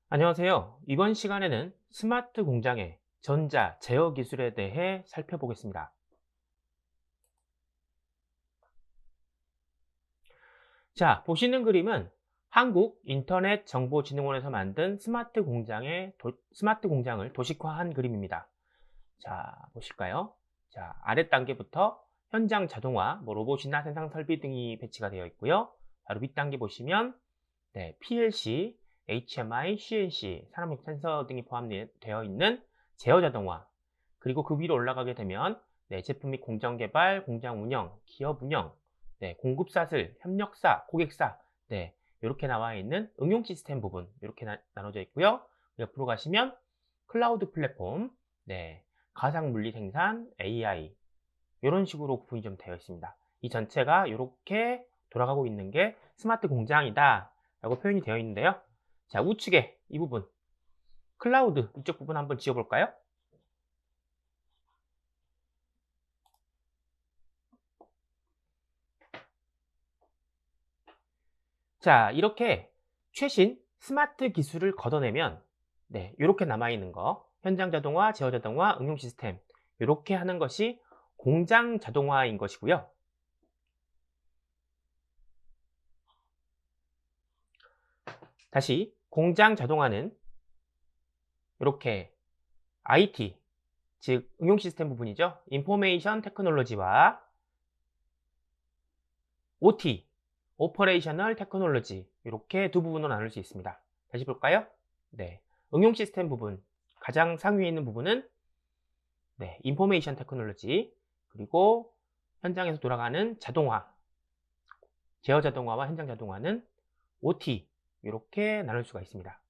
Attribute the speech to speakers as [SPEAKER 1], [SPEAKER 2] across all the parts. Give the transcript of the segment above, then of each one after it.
[SPEAKER 1] 안녕하세요. 이번 시간에는 스마트 공장의 전자 제어 기술에 대해 살펴보겠습니다. 자, 보시는 그림은 한국인터넷정보진흥원에서 만든 스마트 공장을 도식화한 그림입니다. 자, 보실까요? 자, 아래 단계부터 현장 자동화, 로봇이나 생산 설비 등이 배치가 되어 있고요. 바로 윗 단계 보시면 PLC, HMI, CNC, 산업용 센서 등이 포함되어 있는 제어 자동화, 그리고 그 위로 올라가게 되면 제품 및 공정 개발, 공장 운영, 기업 운영, 공급사슬, 협력사, 고객사, 이렇게 나와 있는 응용 시스템 부분 이렇게 나눠져 있고요. 옆으로 가시면 클라우드 플랫폼, 가상 물리 생산, AI 이런 식으로 구분이 좀 되어 있습니다. 이 전체가 이렇게 돌아가고 있는 게 스마트 공장이다 라고 표현이 되어 있는데요. 자, 우측에 이 부분 클라우드 이쪽 부분 한번 지워볼까요? 자, 이렇게 최신 스마트 기술을 걷어내면 이렇게 남아있는 거 현장 자동화, 제어 자동화, 응용 시스템 이렇게 하는 것이 공장 자동화인 것이고요. 다시 공장 자동화는 이렇게 IT, 즉 응용 시스템 부분이죠. 인포메이션 테크놀로지와 OT, 오퍼레이셔널 테크놀로지 이렇게 두 부분으로 나눌 수 있습니다. 다시 볼까요? 응용 시스템 부분 가장 상위에 있는 부분은 인포메이션 테크놀로지, 그리고 현장에서 돌아가는 자동화, 제어 자동화와 현장 자동화는 OT 이렇게 나눌 수가 있습니다.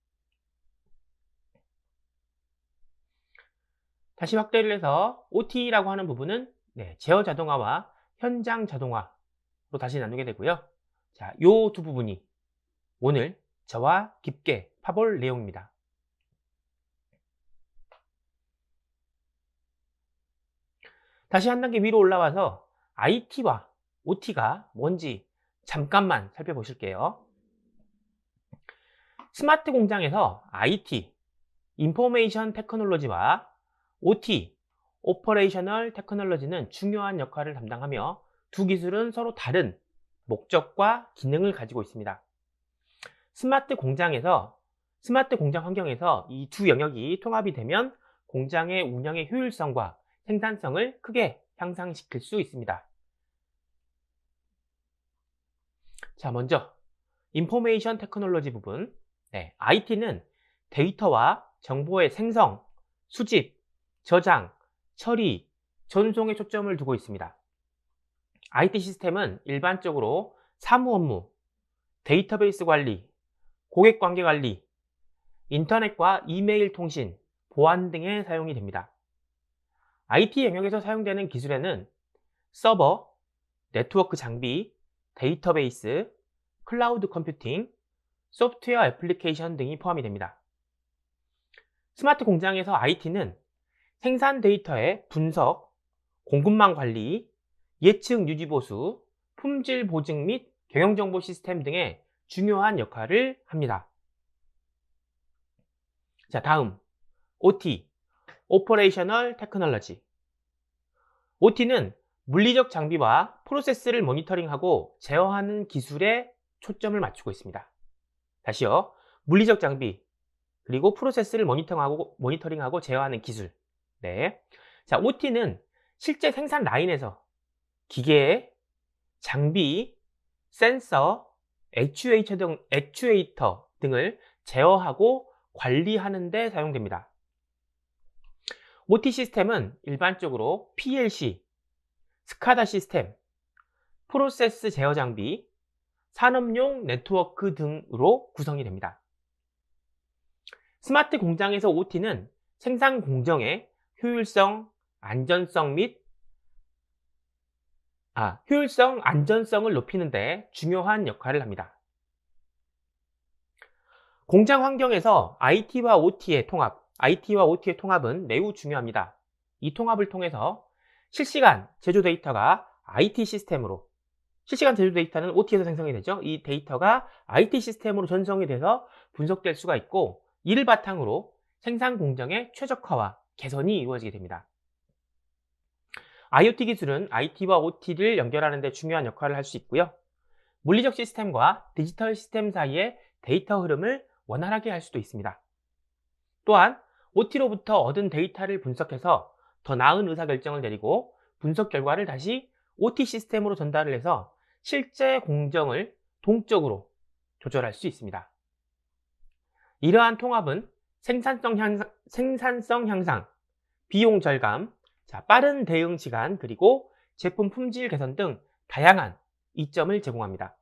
[SPEAKER 1] 다시 확대를 해서 OT라고 하는 부분은 제어 자동화와 현장 자동화로 다시 나누게 되고요. 자, 요 두 부분이 오늘 저와 깊게 파볼 내용입니다. 다시 한 단계 위로 올라와서 IT와 OT가 뭔지 잠깐만 살펴보실게요. 스마트 공장에서 IT, 인포메이션 테크놀로지와 OT, 오퍼레이셔널 테크놀로지는 중요한 역할을 담당하며 두 기술은 서로 다른 목적과 기능을 가지고 있습니다. 스마트 공장 환경에서 이 두 영역이 통합이 되면 공장의 운영의 효율성과 생산성을 크게 향상시킬 수 있습니다. 자, 먼저 인포메이션 테크놀로지 부분. IT는 데이터와 정보의 생성, 수집, 저장, 처리, 전송에 초점을 두고 있습니다. IT 시스템은 일반적으로 사무 업무, 데이터베이스 관리, 고객 관계 관리, 인터넷과 이메일 통신, 보안 등에 사용이 됩니다. IT 영역에서 사용되는 기술에는 서버, 네트워크 장비, 데이터베이스, 클라우드 컴퓨팅, 소프트웨어 애플리케이션 등이 포함이 됩니다. 스마트 공장에서 IT는 생산 데이터의 분석, 공급망 관리, 예측 유지 보수, 품질 보증 및 경영정보 시스템 등의 중요한 역할을 합니다. 자, 다음 OT, 오퍼레이셔널 테크놀로지. OT는 물리적 장비와 프로세스를 모니터링하고 제어하는 기술에 초점을 맞추고 있습니다. 다시요. 물리적 장비, 그리고 프로세스를 모니터링하고 제어하는 기술. 자, OT는 실제 생산 라인에서 기계, 장비, 센서, 액추에이터 등을 제어하고 관리하는 데 사용됩니다. OT 시스템은 일반적으로 PLC, 스카다 시스템, 프로세스 제어 장비, 산업용 네트워크 등으로 구성이 됩니다. 스마트 공장에서 OT는 생산 공정의 효율성, 안전성을 높이는 데 중요한 역할을 합니다. 공장 환경에서 IT와 OT의 통합은 매우 중요합니다. 이 통합을 통해서 실시간 제조 데이터는 OT에서 생성이 되죠. 이 데이터가 IT 시스템으로 전송이 돼서 분석될 수가 있고, 이를 바탕으로 생산 공정의 최적화와 개선이 이루어지게 됩니다. IoT 기술은 IT와 OT를 연결하는 데 중요한 역할을 할 수 있고요. 물리적 시스템과 디지털 시스템 사이의 데이터 흐름을 원활하게 할 수도 있습니다. 또한 OT로부터 얻은 데이터를 분석해서 더 나은 의사결정을 내리고 분석 결과를 다시 OT 시스템으로 전달을 해서 실제 공정을 동적으로 조절할 수 있습니다. 이러한 통합은 생산성 향상, 비용 절감, 빠른 대응 시간, 그리고 제품 품질 개선 등 다양한 이점을 제공합니다.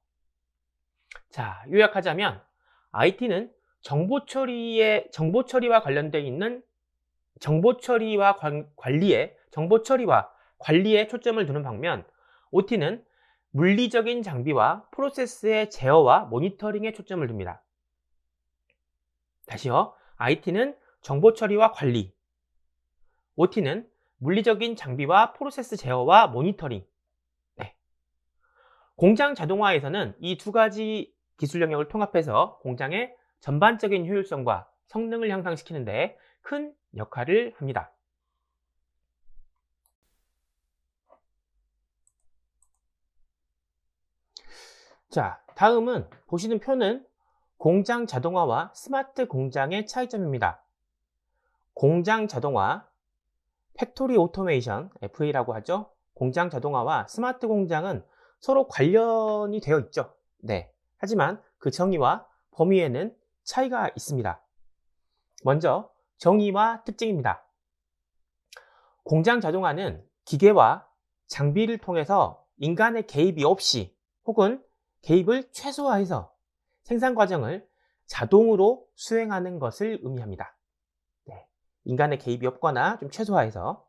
[SPEAKER 1] 자, 요약하자면 IT는 정보 처리와 관련되어 있는 정보 처리와 관리에 초점을 두는 반면 OT는 물리적인 장비와 프로세스의 제어와 모니터링에 초점을 둡니다. 다시요. IT는 정보 처리와 관리, OT는 물리적인 장비와 프로세스 제어와 모니터링. 네. 공장 자동화에서는 이 두 가지 기술 영역을 통합해서 공장의 전반적인 효율성과 성능을 향상시키는 데 큰 역할을 합니다. 자, 다음은 보시는 표는 공장 자동화와 스마트 공장의 차이점입니다. 공장 자동화, 팩토리 오토메이션, FA라고 하죠. 공장 자동화와 스마트 공장은 서로 관련이 되어 있죠. 네. 하지만 그 정의와 범위에는 차이가 있습니다. 먼저 정의와 특징입니다. 공장 자동화는 기계와 장비를 통해서 인간의 개입이 없이 혹은 개입을 최소화해서 생산 과정을 자동으로 수행하는 것을 의미합니다. 네. 인간의 개입이 없거나 좀 최소화해서.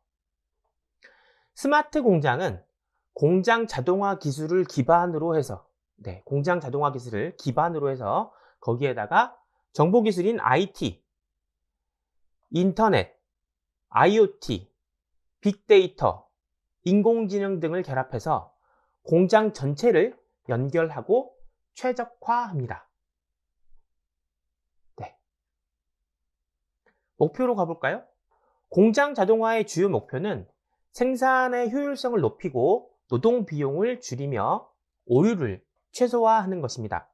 [SPEAKER 1] 스마트 공장은 공장 자동화 기술을 기반으로 해서 거기에다가 정보 기술인 IT, 인터넷, IoT, 빅데이터, 인공지능 등을 결합해서 공장 전체를 연결하고 최적화합니다. 네. 목표로 가볼까요? 공장 자동화의 주요 목표는 생산의 효율성을 높이고 노동 비용을 줄이며 오류를 최소화하는 것입니다.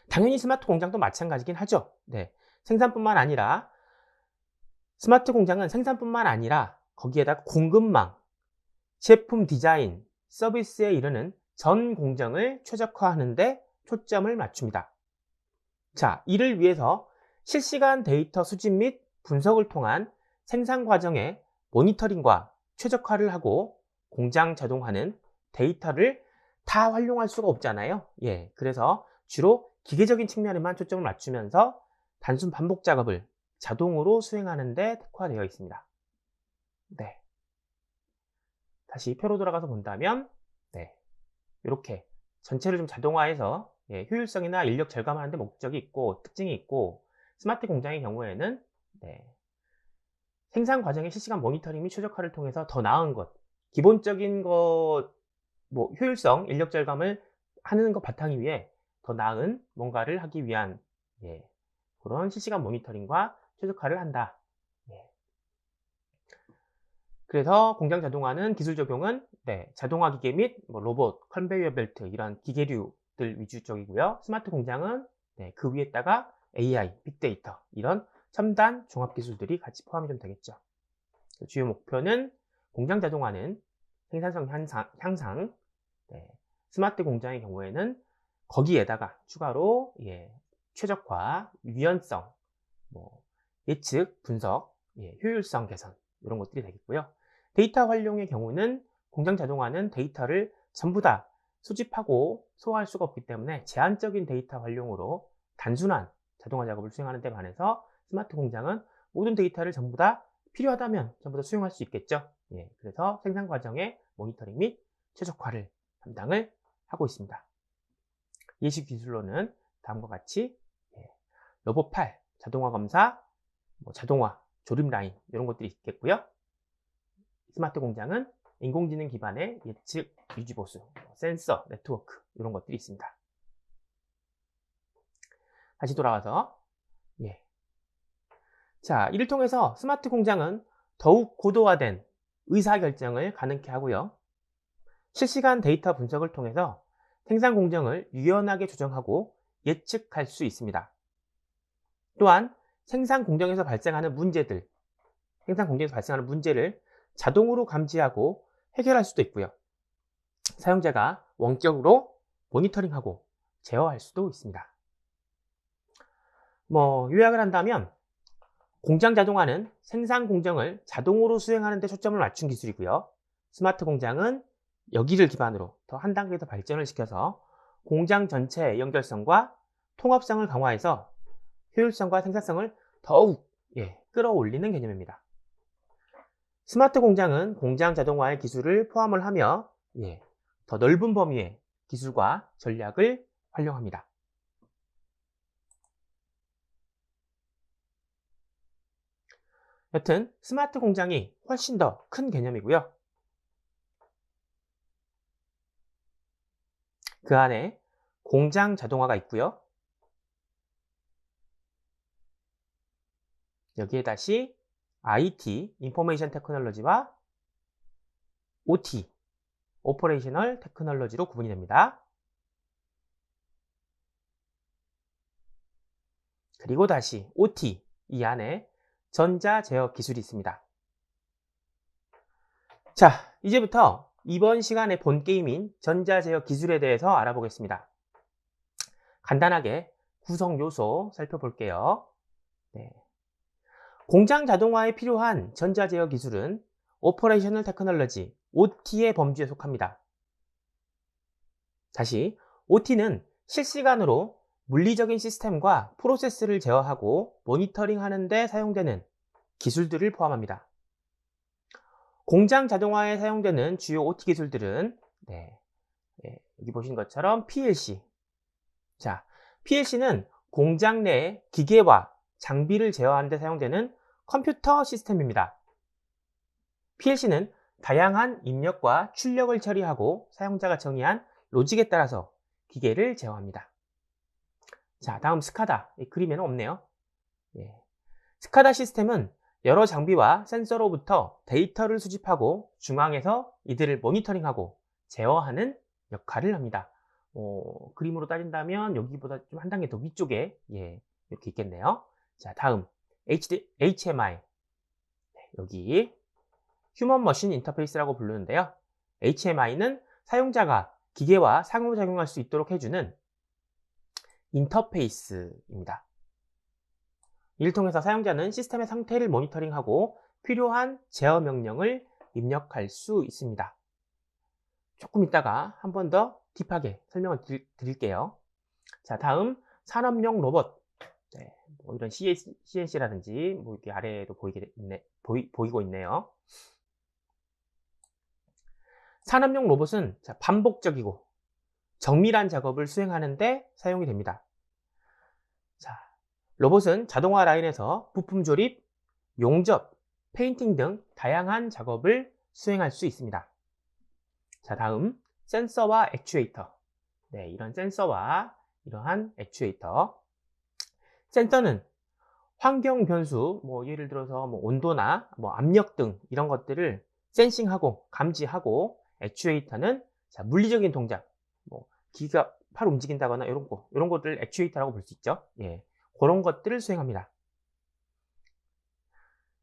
[SPEAKER 1] 당연히 스마트 공장도 마찬가지긴 하죠. 네. 스마트 공장은 생산뿐만 아니라 거기에다가 공급망, 제품 디자인, 서비스에 이르는 전 공정을 최적화하는 데 초점을 맞춥니다. 자, 이를 위해서 실시간 데이터 수집 및 분석을 통한 생산 과정의 모니터링과 최적화를 하고, 공장 자동화는 데이터를 다 활용할 수가 없잖아요. 예, 그래서 주로 기계적인 측면에만 초점을 맞추면서 단순 반복 작업을 자동으로 수행하는 데 특화되어 있습니다. 네. 다시 표로 돌아가서 본다면, 네, 이렇게 전체를 좀 자동화해서 효율성이나 인력 절감하는 데 목적이 있고 특징이 있고, 스마트 공장의 경우에는 생산 과정의 실시간 모니터링 및 최적화를 통해서 더 나은 것, 기본적인 것, 효율성, 인력 절감을 하는 것 바탕 위에 더 나은 뭔가를 하기 위한 그런 실시간 모니터링과 최적화를 한다. 그래서 공장 자동화는 기술 적용은 자동화 기계 및 로봇, 컨베이어 벨트 이런 기계류들 위주적이고요. 스마트 공장은 그 위에다가 AI, 빅데이터 이런 첨단 종합 기술들이 같이 포함이 좀 되겠죠. 주요 목표는 공장 자동화는 생산성 향상, 스마트 공장의 경우에는 거기에다가 추가로 최적화, 유연성, 예측, 분석, 효율성 개선 이런 것들이 되겠고요. 데이터 활용의 경우는 공장 자동화는 데이터를 전부 다 수집하고 소화할 수가 없기 때문에 제한적인 데이터 활용으로 단순한 자동화 작업을 수행하는 데 반해서 스마트 공장은 모든 데이터를 전부 다 필요하다면 전부 다 수용할 수 있겠죠. 그래서 생산 과정의 모니터링 및 최적화를 담당을 하고 있습니다. 예시 기술로는 다음과 같이 로봇 8, 자동화 검사, 자동화, 조립 라인 이런 것들이 있겠고요. 스마트 공장은 인공지능 기반의 예측, 유지보수, 센서, 네트워크 이런 것들이 있습니다. 다시 돌아와서 자, 이를 통해서 스마트 공장은 더욱 고도화된 의사결정을 가능케 하고요. 실시간 데이터 분석을 통해서 생산 공정을 유연하게 조정하고 예측할 수 있습니다. 또한 생산 공정에서 발생하는 문제를 자동으로 감지하고 해결할 수도 있고요. 사용자가 원격으로 모니터링하고 제어할 수도 있습니다. 요약을 한다면 공장 자동화는 생산 공정을 자동으로 수행하는 데 초점을 맞춘 기술이고요. 스마트 공장은 여기를 기반으로 더 한 단계 더 발전을 시켜서 공장 전체의 연결성과 통합성을 강화해서 효율성과 생산성을 더욱 끌어올리는 개념입니다. 스마트 공장은 공장 자동화의 기술을 포함을 하며 더 넓은 범위의 기술과 전략을 활용합니다. 여튼 스마트 공장이 훨씬 더 큰 개념이고요. 그 안에 공장 자동화가 있고요. 여기에 다시 IT, 인포메이션 테크놀로지와 OT, 오퍼레이셔널 테크놀로지로 구분이 됩니다. 그리고 다시 OT, 이 안에 전자 제어 기술이 있습니다. 자, 이제부터 이번 시간의 본 게임인 전자 제어 기술에 대해서 알아보겠습니다. 간단하게 구성 요소 살펴볼게요. 공장 자동화에 필요한 전자 제어 기술은 오퍼레이셔널 테크놀로지, OT의 범주에 속합니다. 다시, OT는 실시간으로 물리적인 시스템과 프로세스를 제어하고 모니터링 하는 데 사용되는 기술들을 포함합니다. 공장 자동화에 사용되는 주요 OT 기술들은 여기 보신 것처럼 PLC. 자, PLC는 공장 내 기계와 장비를 제어하는 데 사용되는 컴퓨터 시스템입니다. PLC는 다양한 입력과 출력을 처리하고 사용자가 정의한 로직에 따라서 기계를 제어합니다. 자, 다음 스카다. 그림에는 없네요. 스카다 시스템은 여러 장비와 센서로부터 데이터를 수집하고 중앙에서 이들을 모니터링하고 제어하는 역할을 합니다. 그림으로 따진다면 여기보다 좀 한 단계 더 위쪽에 이렇게 있겠네요. 자, 다음 HMI. 여기 휴먼 머신 인터페이스라고 부르는데요. HMI는 사용자가 기계와 상호작용할 수 있도록 해주는 인터페이스입니다. 이를 통해서 사용자는 시스템의 상태를 모니터링하고 필요한 제어 명령을 입력할 수 있습니다. 조금 이따가 한 번 더 딥하게 설명을 드릴게요. 자, 다음 산업용 로봇. 이런 CNC라든지 이렇게 아래에도 보이고 있네요. 산업용 로봇은 반복적이고 정밀한 작업을 수행하는 데 사용이 됩니다. 자, 로봇은 자동화 라인에서 부품 조립, 용접, 페인팅 등 다양한 작업을 수행할 수 있습니다. 자, 다음 센서와 액추에이터. 이런 센서와 이러한 액추에이터. 센서는 환경 변수, 예를 들어서 온도나 압력 등 이런 것들을 센싱하고 감지하고, 액추에이터는 물리적인 동작, 기계가 팔 움직인다거나 이런 것들을 액추에이터라고 볼 수 있죠. 그런 것들을 수행합니다.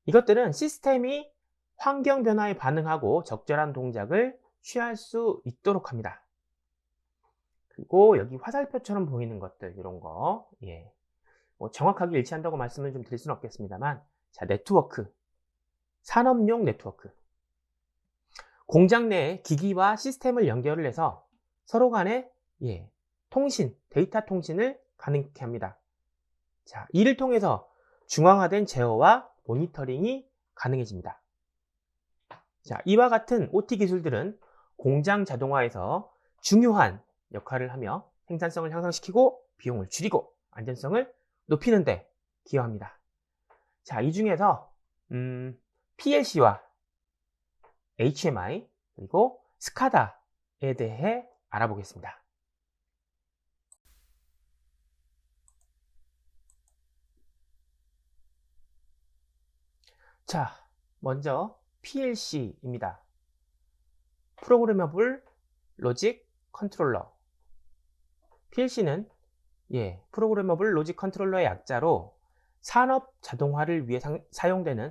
[SPEAKER 1] 이것들은 시스템이 환경 변화에 반응하고 적절한 동작을 취할 수 있도록 합니다. 그리고 여기 화살표처럼 보이는 것들, 이런 거, 정확하게 일치한다고 말씀을 좀 드릴 수는 없겠습니다만, 자, 네트워크, 산업용 네트워크. 공장 내 기기와 시스템을 연결을 해서 서로 간에 데이터 통신을 가능케 합니다. 자, 이를 통해서 중앙화된 제어와 모니터링이 가능해집니다. 자, 이와 같은 OT 기술들은 공장 자동화에서 중요한 역할을 하며 생산성을 향상시키고 비용을 줄이고 안전성을 높이는 데 기여합니다. 자, 이 중에서 PLC와 HMI 그리고 스카다에 대해 알아보겠습니다. 자, 먼저 PLC입니다. 프로그래머블 로직 컨트롤러. PLC는 프로그래머블 로직 컨트롤러의 약자로 산업 자동화를 위해 사용되는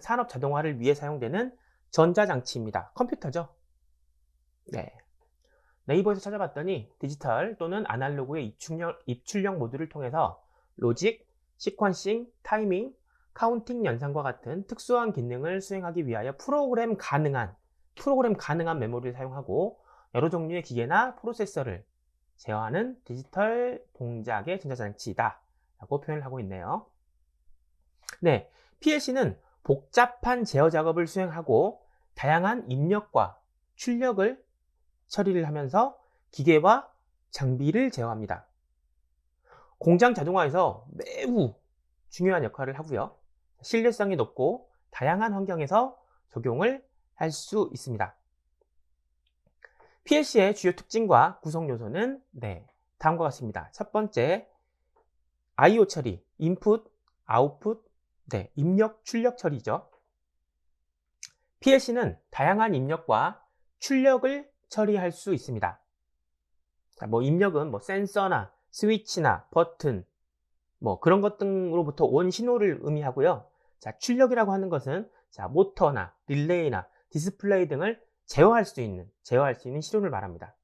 [SPEAKER 1] 전자장치입니다. 컴퓨터죠. 네. 네이버에서 찾아봤더니 디지털 또는 아날로그의 입출력 모듈을 통해서 로직, 시퀀싱, 타이밍, 카운팅 연산과 같은 특수한 기능을 수행하기 위하여 프로그램 가능한 메모리를 사용하고 여러 종류의 기계나 프로세서를 제어하는 디지털 동작의 전자장치이다 라고 표현을 하고 있네요. 네, PLC는 복잡한 제어 작업을 수행하고 다양한 입력과 출력을 처리를 하면서 기계와 장비를 제어합니다. 공장 자동화에서 매우 중요한 역할을 하고요. 신뢰성이 높고 다양한 환경에서 적용을 할 수 있습니다. PLC의 주요 특징과 구성 요소는 다음과 같습니다. 첫 번째, I/O 처리, 인풋, 아웃풋, 입력, 출력 처리죠. PLC는 다양한 입력과 출력을 처리할 수 있습니다. 자, 입력은 센서나 스위치나 버튼, 그런 것 등으로부터 온 신호를 의미하고요. 자, 출력이라고 하는 것은 모터나 릴레이나 디스플레이 등을 제어할 수 있는 신호를 말합니다.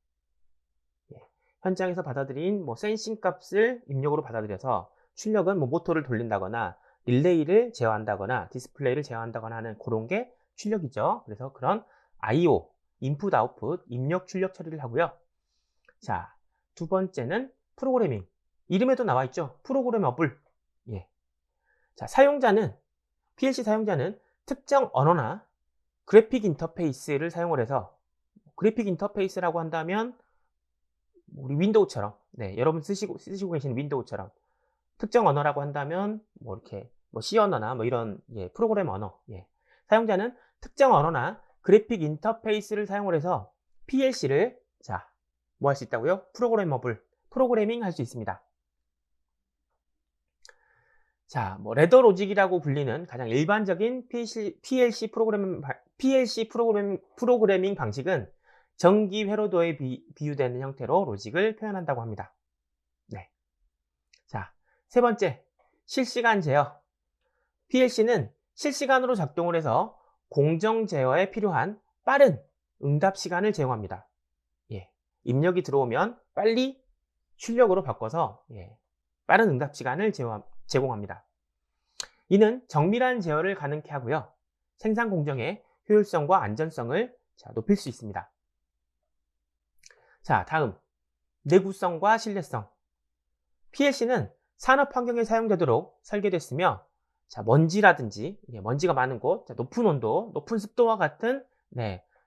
[SPEAKER 1] 현장에서 받아들인 센싱 값을 입력으로 받아들여서 출력은 모터를 돌린다거나 릴레이를 제어한다거나 디스플레이를 제어한다거나 하는 그런 게 출력이죠. 그래서 그런 I/O, 인풋, 아웃풋, 입력, 출력 처리를 하고요. 자, 두 번째는 프로그래밍. 이름에도 나와 있죠. 프로그래머블. 자, PLC 사용자는 특정 언어나 그래픽 인터페이스를 사용을 해서, 그래픽 인터페이스라고 한다면 우리 윈도우처럼, 여러분 쓰시고 계신 윈도우처럼 특정 언어라고 한다면 이렇게 C 언어나 이런 프로그램 언어. 사용자는 특정 언어나 그래픽 인터페이스를 사용을 해서 PLC를 뭐 할 수 있다고요? 프로그래밍 할 수 있습니다. 자, 레더 로직이라고 불리는 가장 일반적인 PLC 프로그래밍 방식은 전기 회로도에 비유되는 형태로 로직을 표현한다고 합니다. 네. 자, 세 번째, 실시간 제어. PLC는 실시간으로 작동을 해서 공정 제어에 필요한 빠른 응답 시간을 제공합니다. 입력이 들어오면 빨리 출력으로 바꿔서 빠른 응답 시간을 제공합니다. 이는 정밀한 제어를 가능케 하고요. 생산 공정의 효율성과 안전성을 높일 수 있습니다. 자, 다음, 내구성과 신뢰성. PLC는 산업 환경에 사용되도록 설계됐으며, 먼지라든지 먼지가 많은 곳, 높은 온도, 높은 습도와 같은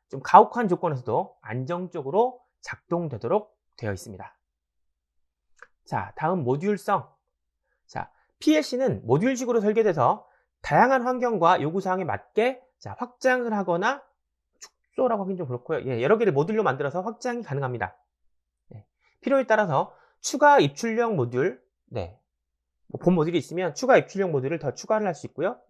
[SPEAKER 1] 좀 가혹한 조건에서도 안정적으로 작동되도록 되어 있습니다. 자, 다음 모듈성. 자, PLC는 모듈식으로 설계돼서 다양한 환경과 요구사항에 맞게 확장을 하거나 축소라고 하긴 좀 그렇고요. 여러 개를 모듈로 만들어서 확장이 가능합니다. 필요에 따라서 추가 입출력 모듈, 본 모듈이 있으면 추가 입출력 모듈을 더 추가를 할 수 있고요.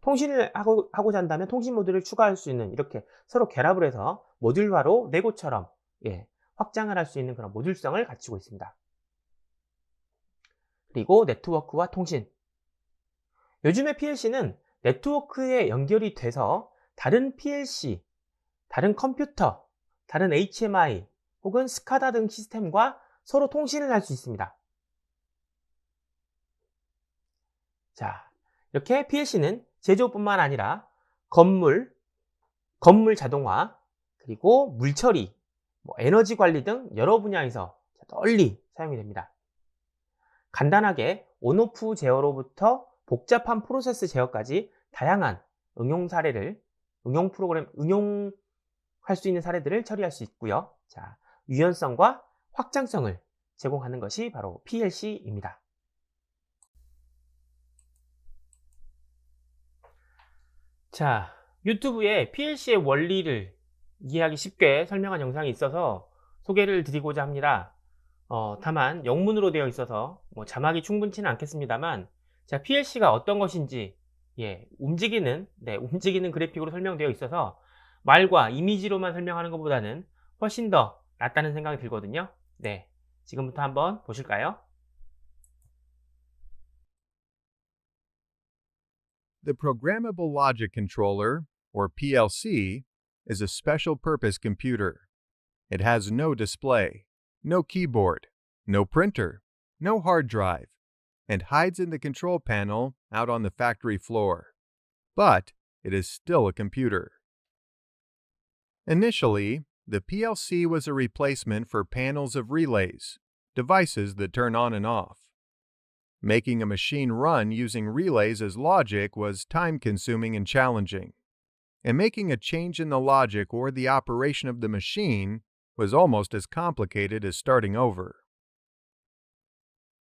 [SPEAKER 1] 통신을 하고자 한다면 통신 모듈을 추가할 수 있는, 이렇게 서로 결합을 해서 모듈화로 레고처럼 확장을 할 수 있는 그런 모듈성을 갖추고 있습니다. 그리고 네트워크와 통신. 요즘의 PLC는 네트워크에 연결이 돼서 다른 PLC, 다른 컴퓨터, 다른 HMI 혹은 스카다 등 시스템과 서로 통신을 할 수 있습니다. 자, 이렇게 PLC는 제조뿐만 아니라 건물 자동화, 그리고 물처리, 에너지 관리 등 여러 분야에서 널리 사용이 됩니다. 간단하게 온오프 제어로부터 복잡한 프로세스 제어까지 다양한 응용할 수 있는 사례들을 처리할 수 있고요. 자, 유연성과 확장성을 제공하는 것이 바로 PLC입니다. 자, 유튜브에 PLC의 원리를 이해하기 쉽게 설명한 영상이 있어서 소개를 드리고자 합니다. 다만 영문으로 되어 있어서 자막이 충분치는 않겠습니다만, 자, PLC가 어떤 것인지 움직이는 그래픽으로 설명되어 있어서 말과 이미지로만 설명하는 것보다는 훨씬 더 낫다는 생각이 들거든요. 네, 지금부터 한번 보실까요?
[SPEAKER 2] The Programmable Logic Controller, or PLC, is a special purpose computer. It has no display, no keyboard, no printer, no hard drive, and hides in the control panel out on the factory floor. But it is still a computer. Initially, the PLC was a replacement for panels of relays, devices that turn on and off. Making a machine run using relays as logic was time-consuming and challenging, and making a change in the logic or the operation of the machine was almost as complicated as starting over.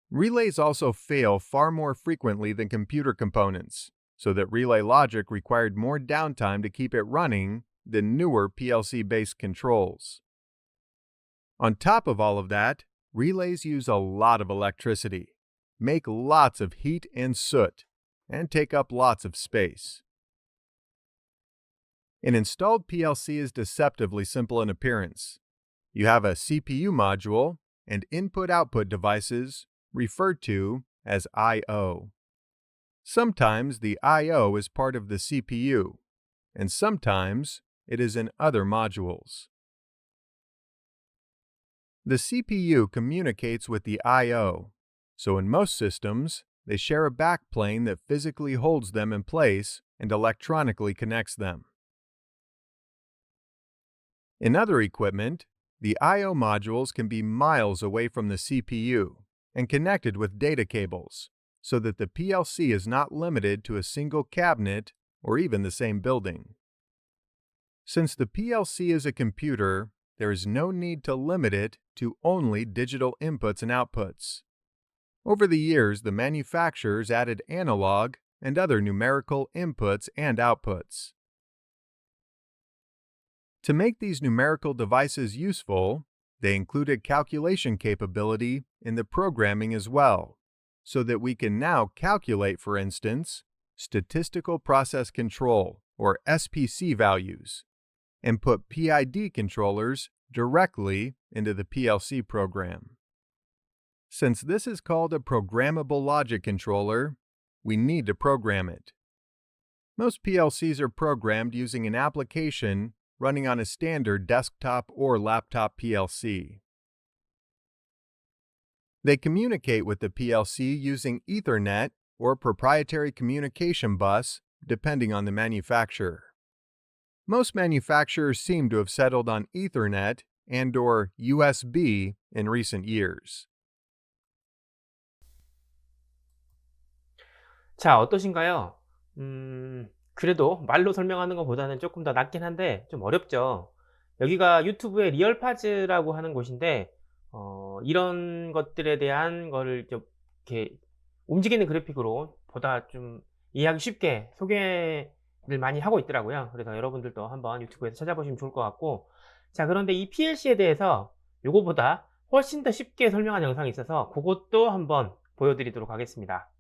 [SPEAKER 2] Relays also fail far more frequently than computer components, so that relay logic required more downtime to keep it running than newer PLC-based controls. On top of all of that, relays use a lot of electricity, make lots of heat and soot, and take up lots of space. An installed PLC is deceptively simple in appearance. You have a CPU module and input-output devices referred to as I/O. Sometimes the I/O is part of the CPU, and sometimes it is in other modules. The CPU communicates with the I/O, so in most systems, they share a backplane that physically holds them in place and electronically connects them. In other equipment, the I/O modules can be miles away from the CPU and connected with data cables, so that the PLC is not limited to a single cabinet or even the same building. Since the PLC is a computer, there is no need to limit it to only digital inputs and outputs. Over the years, the manufacturers added analog and other numerical inputs and outputs. To make these numerical devices useful, they included calculation capability in the programming as well, so that we can now calculate, for instance, statistical process control, or SPC values, and put PID controllers directly into the PLC program. Since this is called a programmable logic controller, we need to program it. Most PLCs are programmed using an application running on a standard desktop or laptop PLC. They communicate with the PLC using Ethernet or proprietary communication bus, depending on the manufacturer. Most manufacturers seem to have settled on Ethernet and/or USB in recent years.
[SPEAKER 1] 자, 어떠신가요? 그래도 말로 설명하는 것보다는 조금 더 낫긴 한데 좀 어렵죠. 여기가 유튜브의 리얼파즈라고 하는 곳인데 이런 것들에 대한 거를 좀 이렇게 움직이는 그래픽으로 보다 좀 이해하기 쉽게 소개를 많이 하고 있더라고요. 그래서 여러분들도 한번 유튜브에서 찾아보시면 좋을 것 같고, 자, 그런데 이 PLC에 대해서 요거보다 훨씬 더 쉽게 설명한 영상이 있어서 그것도 한번 보여드리도록 하겠습니다.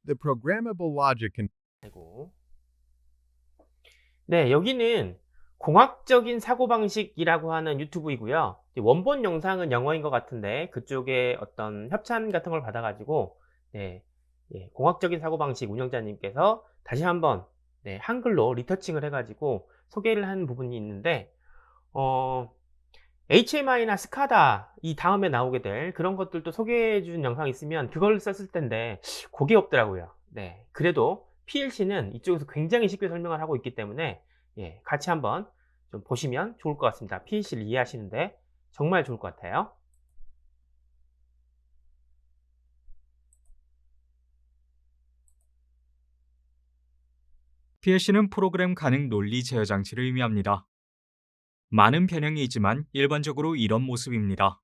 [SPEAKER 2] The programmable logic
[SPEAKER 1] 아이고. 네, 여기는 공학적인 사고방식이라고 하는 유튜브이고요. 원본 영상은 영어인 것 같은데 그쪽에 어떤 협찬 같은 걸 받아가지고 공학적인 사고방식 운영자님께서 다시 한번 한글로 리터칭을 해가지고 소개를 한 부분이 있는데 HMI나 스카다 이 다음에 나오게 될 그런 것들도 소개해 준 영상이 있으면 그걸 썼을 텐데 그게 없더라고요. 네, 그래도 PLC는 이쪽에서 굉장히 쉽게 설명을 하고 있기 때문에 같이 한번 좀 보시면 좋을 것 같습니다. PLC를 이해하시는데 정말 좋을 것 같아요.
[SPEAKER 3] PLC는 프로그램 가능 논리 제어 장치를 의미합니다. 많은 변형이 있지만 일반적으로 이런 모습입니다.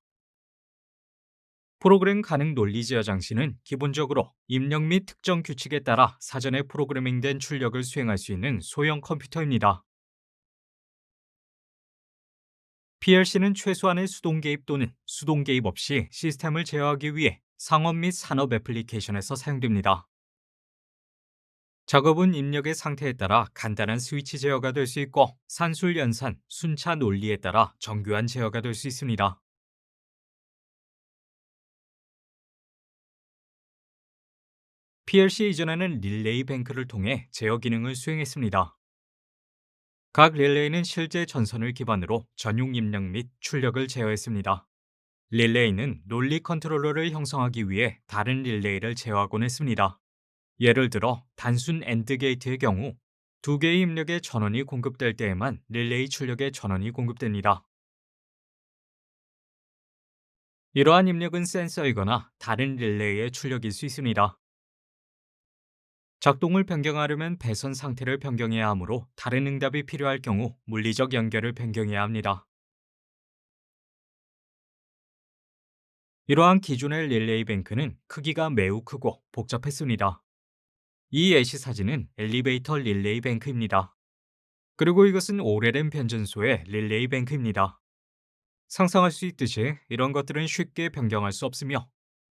[SPEAKER 3] 프로그램 가능 논리 제어 장치는 기본적으로 입력 및 특정 규칙에 따라 사전에 프로그래밍된 출력을 수행할 수 있는 소형 컴퓨터입니다. PLC는 최소한의 수동 개입 또는 수동 개입 없이 시스템을 제어하기 위해 상업 및 산업 애플리케이션에서 사용됩니다. 작업은 입력의 상태에 따라 간단한 스위치 제어가 될 수 있고 산술 연산, 순차 논리에 따라 정교한 제어가 될 수 있습니다. PLC 이전에는 릴레이 뱅크를 통해 제어 기능을 수행했습니다. 각 릴레이는 실제 전선을 기반으로 전용 입력 및 출력을 제어했습니다. 릴레이는 논리 컨트롤러를 형성하기 위해 다른 릴레이를 제어하곤 했습니다. 예를 들어 단순 AND 게이트의 경우 두 개의 입력에 전원이 공급될 때에만 릴레이 출력에 전원이 공급됩니다. 이러한 입력은 센서이거나 다른 릴레이의 출력일 수 있습니다. 작동을 변경하려면 배선 상태를 변경해야 하므로 다른 응답이 필요할 경우 물리적 연결을 변경해야 합니다. 이러한 기존의 릴레이 뱅크는 크기가 매우 크고 복잡했습니다. 이 예시 사진은 엘리베이터 릴레이 뱅크입니다. 그리고 이것은 오래된 변전소의 릴레이 뱅크입니다. 상상할 수 있듯이 이런 것들은 쉽게 변경할 수 없으며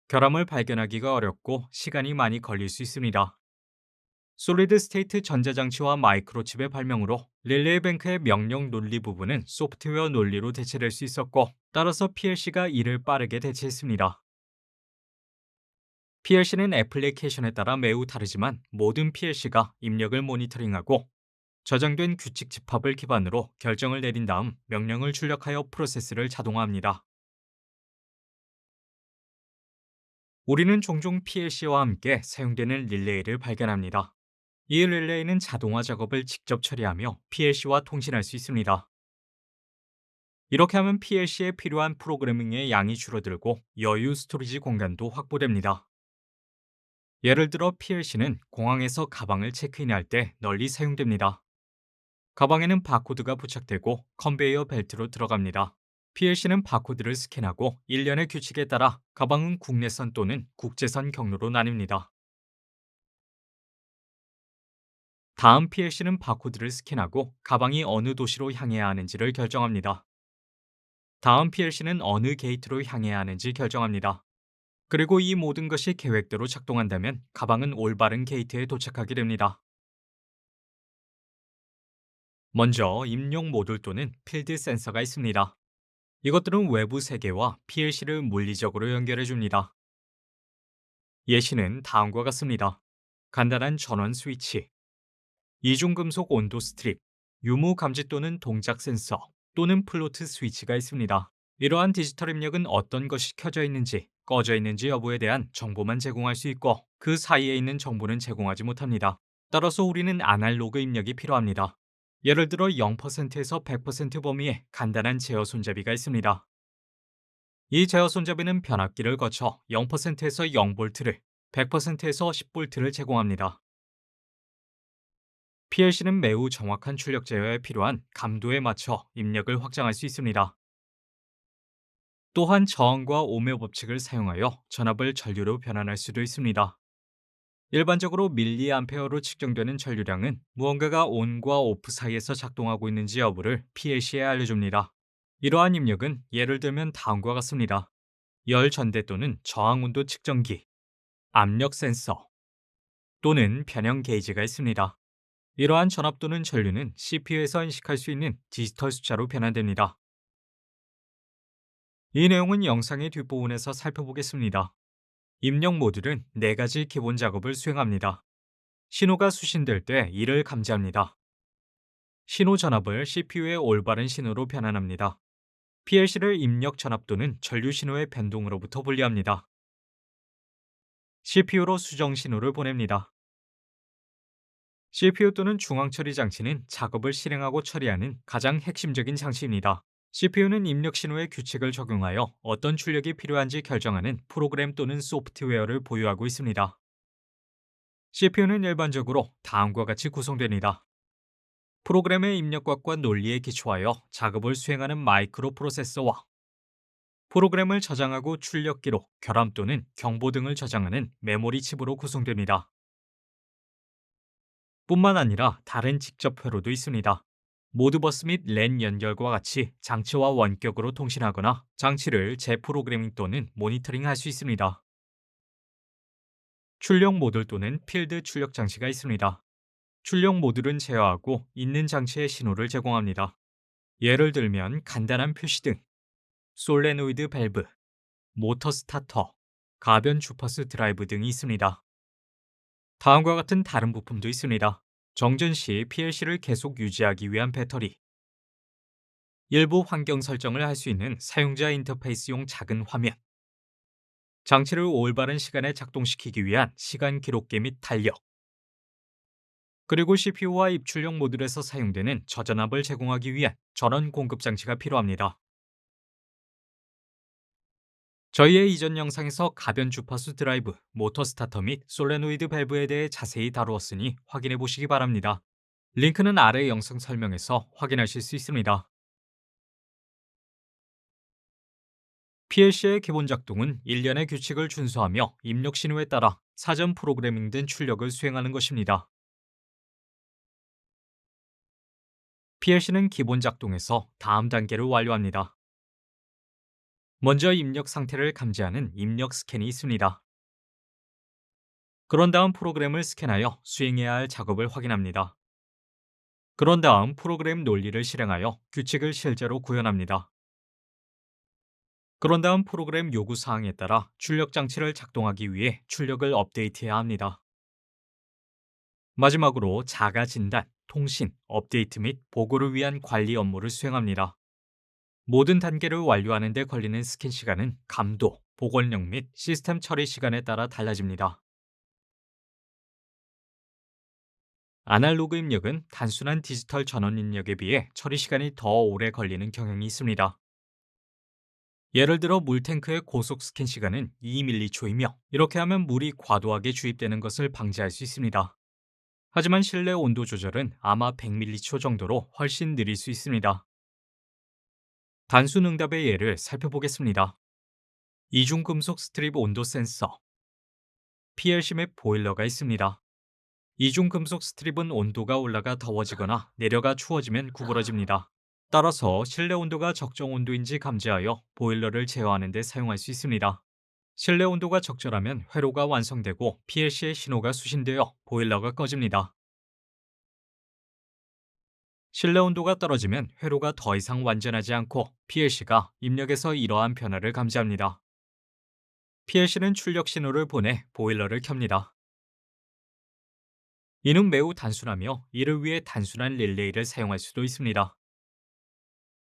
[SPEAKER 3] 결함을 발견하기가 어렵고 시간이 많이 걸릴 수 있습니다. 솔리드 스테이트 전자장치와 마이크로칩의 발명으로 릴레이 뱅크의 명령 논리 부분은 소프트웨어 논리로 대체될 수 있었고, 따라서 PLC가 이를 빠르게 대체했습니다. PLC는 애플리케이션에 따라 매우 다르지만 모든 PLC가 입력을 모니터링하고 저장된 규칙 집합을 기반으로 결정을 내린 다음 명령을 출력하여 프로세스를 자동화합니다. 우리는 종종 PLC와 함께 사용되는 릴레이를 발견합니다. 이 릴레이는 자동화 작업을 직접 처리하며 PLC와 통신할 수 있습니다. 이렇게 하면 PLC에 필요한 프로그래밍의 양이 줄어들고 여유 스토리지 공간도 확보됩니다. 예를 들어 PLC는 공항에서 가방을 체크인할 때 널리 사용됩니다. 가방에는 바코드가 부착되고 컨베이어 벨트로 들어갑니다. PLC는 바코드를 스캔하고 일련의 규칙에 따라 가방은 국내선 또는 국제선 경로로 나뉩니다. 다음 PLC는 바코드를 스캔하고 가방이 어느 도시로 향해야 하는지를 결정합니다. 다음 PLC는 어느 게이트로 향해야 하는지 결정합니다. 그리고 이 모든 것이 계획대로 작동한다면 가방은 올바른 게이트에 도착하게 됩니다. 먼저 입력 모듈 또는 필드 센서가 있습니다. 이것들은 외부 세계와 PLC를 물리적으로 연결해 줍니다. 예시는 다음과 같습니다. 간단한 전원 스위치, 이중금속 온도 스트립, 유무 감지 또는 동작 센서 또는 플로트 스위치가 있습니다. 이러한 디지털 입력은 어떤 것이 켜져 있는지, 꺼져 있는지 여부에 대한 정보만 제공할 수 있고 그 사이에 있는 정보는 제공하지 못합니다. 따라서 우리는 아날로그 입력이 필요합니다. 예를 들어 0%에서 100% 범위의 간단한 제어 손잡이가 있습니다. 이 제어 손잡이는 변압기를 거쳐 0%에서 0V를, 100%에서 10V를 제공합니다. PLC는 매우 정확한 출력 제어에 필요한 감도에 맞춰 입력을 확장할 수 있습니다. 또한 저항과 오묘 법칙을 사용하여 전압을 전류로 변환할 수도 있습니다. 일반적으로 밀리암페어로 측정되는 전류량은 무언가가 ON과 OFF 사이에서 작동하고 있는지 여부를 PLC에 알려줍니다. 이러한 입력은 예를 들면 다음과 같습니다. 열 전대 또는 저항 온도 측정기, 압력 센서 또는 변형 게이지가 있습니다. 이러한 전압 또는 전류는 CPU에서 인식할 수 있는 디지털 숫자로 변환됩니다. 이 내용은 영상의 뒷부분에서 살펴보겠습니다. 입력 모듈은 4가지 기본 작업을 수행합니다. 신호가 수신될 때 이를 감지합니다. 신호 전압을 CPU의 올바른 신호로 변환합니다. PLC를 입력 전압 또는 전류 신호의 변동으로부터 분리합니다. CPU로 수정 신호를 보냅니다. CPU 또는 중앙 처리 장치는 작업을 실행하고 처리하는 가장 핵심적인 장치입니다. CPU는 입력 신호의 규칙을 적용하여 어떤 출력이 필요한지 결정하는 프로그램 또는 소프트웨어를 보유하고 있습니다. CPU는 일반적으로 다음과 같이 구성됩니다. 프로그램의 입력각과 논리에 기초하여 작업을 수행하는 마이크로 프로세서와 프로그램을 저장하고 출력 기록, 결함 또는 경보 등을 저장하는 메모리 칩으로 구성됩니다. 뿐만 아니라 다른 직접 회로도 있습니다. 모드버스 및 랜 연결과 같이 장치와 원격으로 통신하거나 장치를 재프로그래밍 또는 모니터링 할 수 있습니다. 출력 모듈 또는 필드 출력 장치가 있습니다. 출력 모듈은 제어하고 있는 장치에 신호를 제공합니다. 예를 들면 간단한 표시 등, 솔레노이드 밸브, 모터 스타터, 가변 주파수 드라이브 등이 있습니다. 다음과 같은 다른 부품도 있습니다. 정전 시 PLC를 계속 유지하기 위한 배터리, 일부 환경 설정을 할 수 있는 사용자 인터페이스용 작은 화면, 장치를 올바른 시간에 작동시키기 위한 시간 기록계 및 달력, 그리고 CPU와 입출력 모듈에서 사용되는 저전압을 제공하기 위한 전원 공급 장치가 필요합니다. 저희의 이전 영상에서 가변 주파수 드라이브, 모터 스타터 및 솔레노이드 밸브에 대해 자세히 다루었으니 확인해 보시기 바랍니다. 링크는 아래 영상 설명에서 확인하실 수 있습니다. PLC의 기본 작동은 일련의 규칙을 준수하며 입력 신호에 따라 사전 프로그래밍된 출력을 수행하는 것입니다. PLC는 기본 작동에서 다음 단계를 완료합니다. 먼저 입력 상태를 감지하는 입력 스캔이 있습니다. 그런 다음 프로그램을 스캔하여 수행해야 할 작업을 확인합니다. 그런 다음 프로그램 논리를 실행하여 규칙을 실제로 구현합니다. 그런 다음 프로그램 요구 사항에 따라 출력 장치를 작동하기 위해 출력을 업데이트해야 합니다. 마지막으로 자가 진단, 통신, 업데이트 및 보고를 위한 관리 업무를 수행합니다. 모든 단계를 완료하는 데 걸리는 스캔 시간은 감도, 복원력 및 시스템 처리 시간에 따라 달라집니다. 아날로그 입력은 단순한 디지털 전원 입력에 비해 처리 시간이 더 오래 걸리는 경향이 있습니다. 예를 들어 물탱크의 고속 스캔 시간은 2mC이며 이렇게 하면 물이 과도하게 주입되는 것을 방지할 수 있습니다. 하지만 실내 온도 조절은 아마 100mC 정도로 훨씬 느릴 수 있습니다. 단순 응답의 예를 살펴보겠습니다. 이중금속 스트립 온도 센서, PLC 맵 보일러가 있습니다. 이중금속 스트립은 온도가 올라가 더워지거나 내려가 추워지면 구부러집니다. 따라서 실내 온도가 적정 온도인지 감지하여 보일러를 제어하는 데 사용할 수 있습니다. 실내 온도가 적절하면 회로가 완성되고 PLC의 신호가 수신되어 보일러가 꺼집니다. 실내 온도가 떨어지면 회로가 더 이상 완전하지 않고 PLC가 입력에서 이러한 변화를 감지합니다. PLC는 출력 신호를 보내 보일러를 켭니다. 이는 매우 단순하며 이를 위해 단순한 릴레이를 사용할 수도 있습니다.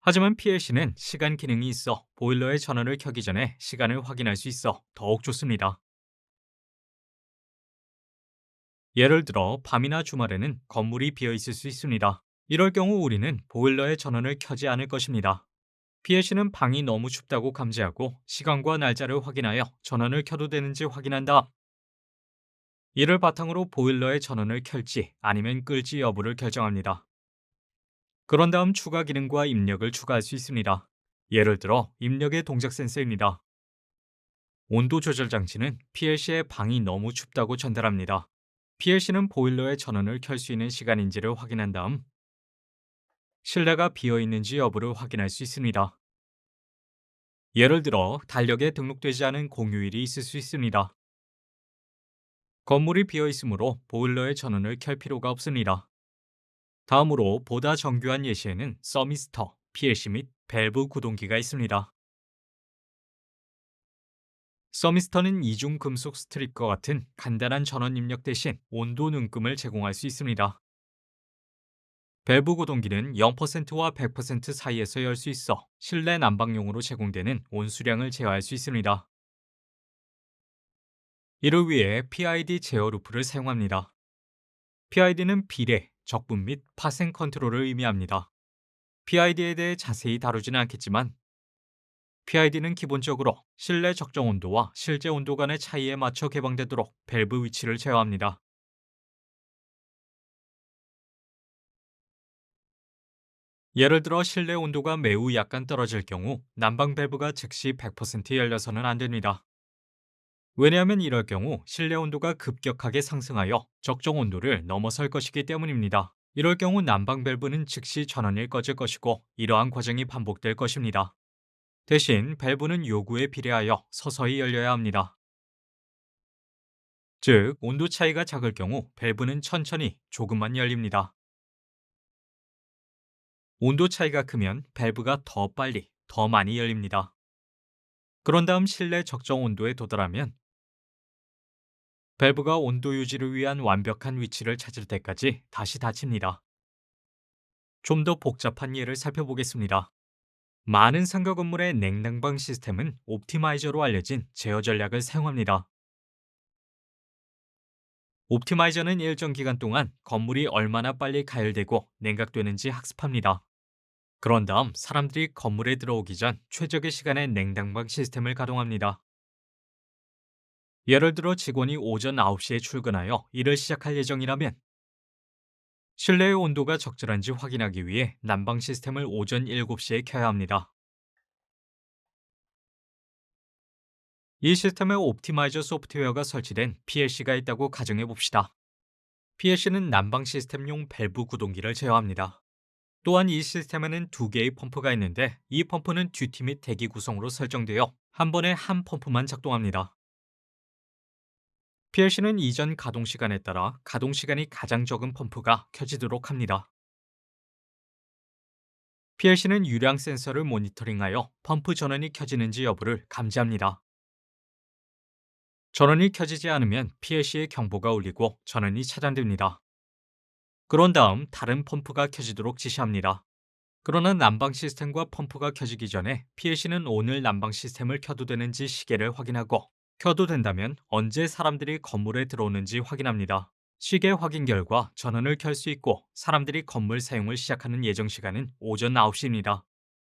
[SPEAKER 3] 하지만 PLC는 시간 기능이 있어 보일러의 전원을 켜기 전에 시간을 확인할 수 있어 더욱 좋습니다. 예를 들어 밤이나 주말에는 건물이 비어 있을 수 있습니다. 이럴 경우 우리는 보일러의 전원을 켜지 않을 것입니다. PLC는 방이 너무 춥다고 감지하고 시간과 날짜를 확인하여 전원을 켜도 되는지 확인한 다음 이를 바탕으로 보일러의 전원을 켤지 아니면 끌지 여부를 결정합니다. 그런 다음 추가 기능과 입력을 추가할 수 있습니다. 예를 들어 입력의 동작 센서입니다. 온도 조절 장치는 PLC의 방이 너무 춥다고 전달합니다. PLC는 보일러의 전원을 켤 수 있는 시간인지를 확인한 다음 실내가 비어 있는지 여부를 확인할 수 있습니다. 예를 들어 달력에 등록되지 않은 공휴일이 있을 수 있습니다. 건물이 비어 있으므로 보일러의 전원을 켤 필요가 없습니다. 다음으로 보다 정교한 예시에는 서미스터, PLC 및 밸브 구동기가 있습니다. 서미스터는 이중 금속 스트립과 같은 간단한 전원 입력 대신 온도 눈금을 제공할 수 있습니다. 밸브 구동기는 0%와 100% 사이에서 열 수 있어 실내 난방용으로 제공되는 온수량을 제어할 수 있습니다. 이를 위해 PID 제어 루프를 사용합니다. PID는 비례, 적분 및 파생 컨트롤을 의미합니다. PID에 대해 자세히 다루지는 않겠지만 PID는 기본적으로 실내 적정 온도와 실제 온도 간의 차이에 맞춰 개방되도록 밸브 위치를 제어합니다. 예를 들어 실내 온도가 매우 약간 떨어질 경우 난방 밸브가 즉시 100% 열려서는 안 됩니다. 왜냐하면 이럴 경우 실내 온도가 급격하게 상승하여 적정 온도를 넘어설 것이기 때문입니다. 이럴 경우 난방 밸브는 즉시 전원이 꺼질 것이고 이러한 과정이 반복될 것입니다. 대신 밸브는 요구에 비례하여 서서히 열려야 합니다. 즉, 온도 차이가 작을 경우 밸브는 천천히 조금만 열립니다. 온도 차이가 크면 밸브가 더 빨리, 더 많이 열립니다. 그런 다음 실내 적정 온도에 도달하면 밸브가 온도 유지를 위한 완벽한 위치를 찾을 때까지 다시 닫힙니다. 좀 더 복잡한 예를 살펴보겠습니다. 많은 상가 건물의 냉난방 시스템은 옵티마이저로 알려진 제어 전략을 사용합니다. 옵티마이저는 일정 기간 동안 건물이 얼마나 빨리 가열되고 냉각되는지 학습합니다. 그런 다음 사람들이 건물에 들어오기 전 최적의 시간에 냉난방 시스템을 가동합니다. 예를 들어 직원이 오전 9시에 출근하여 일을 시작할 예정이라면 실내의 온도가 적절한지 확인하기 위해 난방 시스템을 오전 7시에 켜야 합니다. 이 시스템에 옵티마이저 소프트웨어가 설치된 PLC가 있다고 가정해 봅시다. PLC는 난방 시스템용 밸브 구동기를 제어합니다. 또한 이 시스템에는 2개의 펌프가 있는데 이 펌프는 듀티 및 대기 구성으로 설정되어 한 번에 한 펌프만 작동합니다. PLC는 이전 가동 시간에 따라 가동 시간이 가장 적은 펌프가 켜지도록 합니다. PLC는 유량 센서를 모니터링하여 펌프 전원이 켜지는지 여부를 감지합니다. 전원이 켜지지 않으면 PLC에 경보가 울리고 전원이 차단됩니다. 그런 다음 다른 펌프가 켜지도록 지시합니다. 그러나 난방 시스템과 펌프가 켜지기 전에 PLC는 오늘 난방 시스템을 켜도 되는지 시계를 확인하고 켜도 된다면 언제 사람들이 건물에 들어오는지 확인합니다. 시계 확인 결과 전원을 켤 수 있고 사람들이 건물 사용을 시작하는 예정 시간은 오전 9시입니다.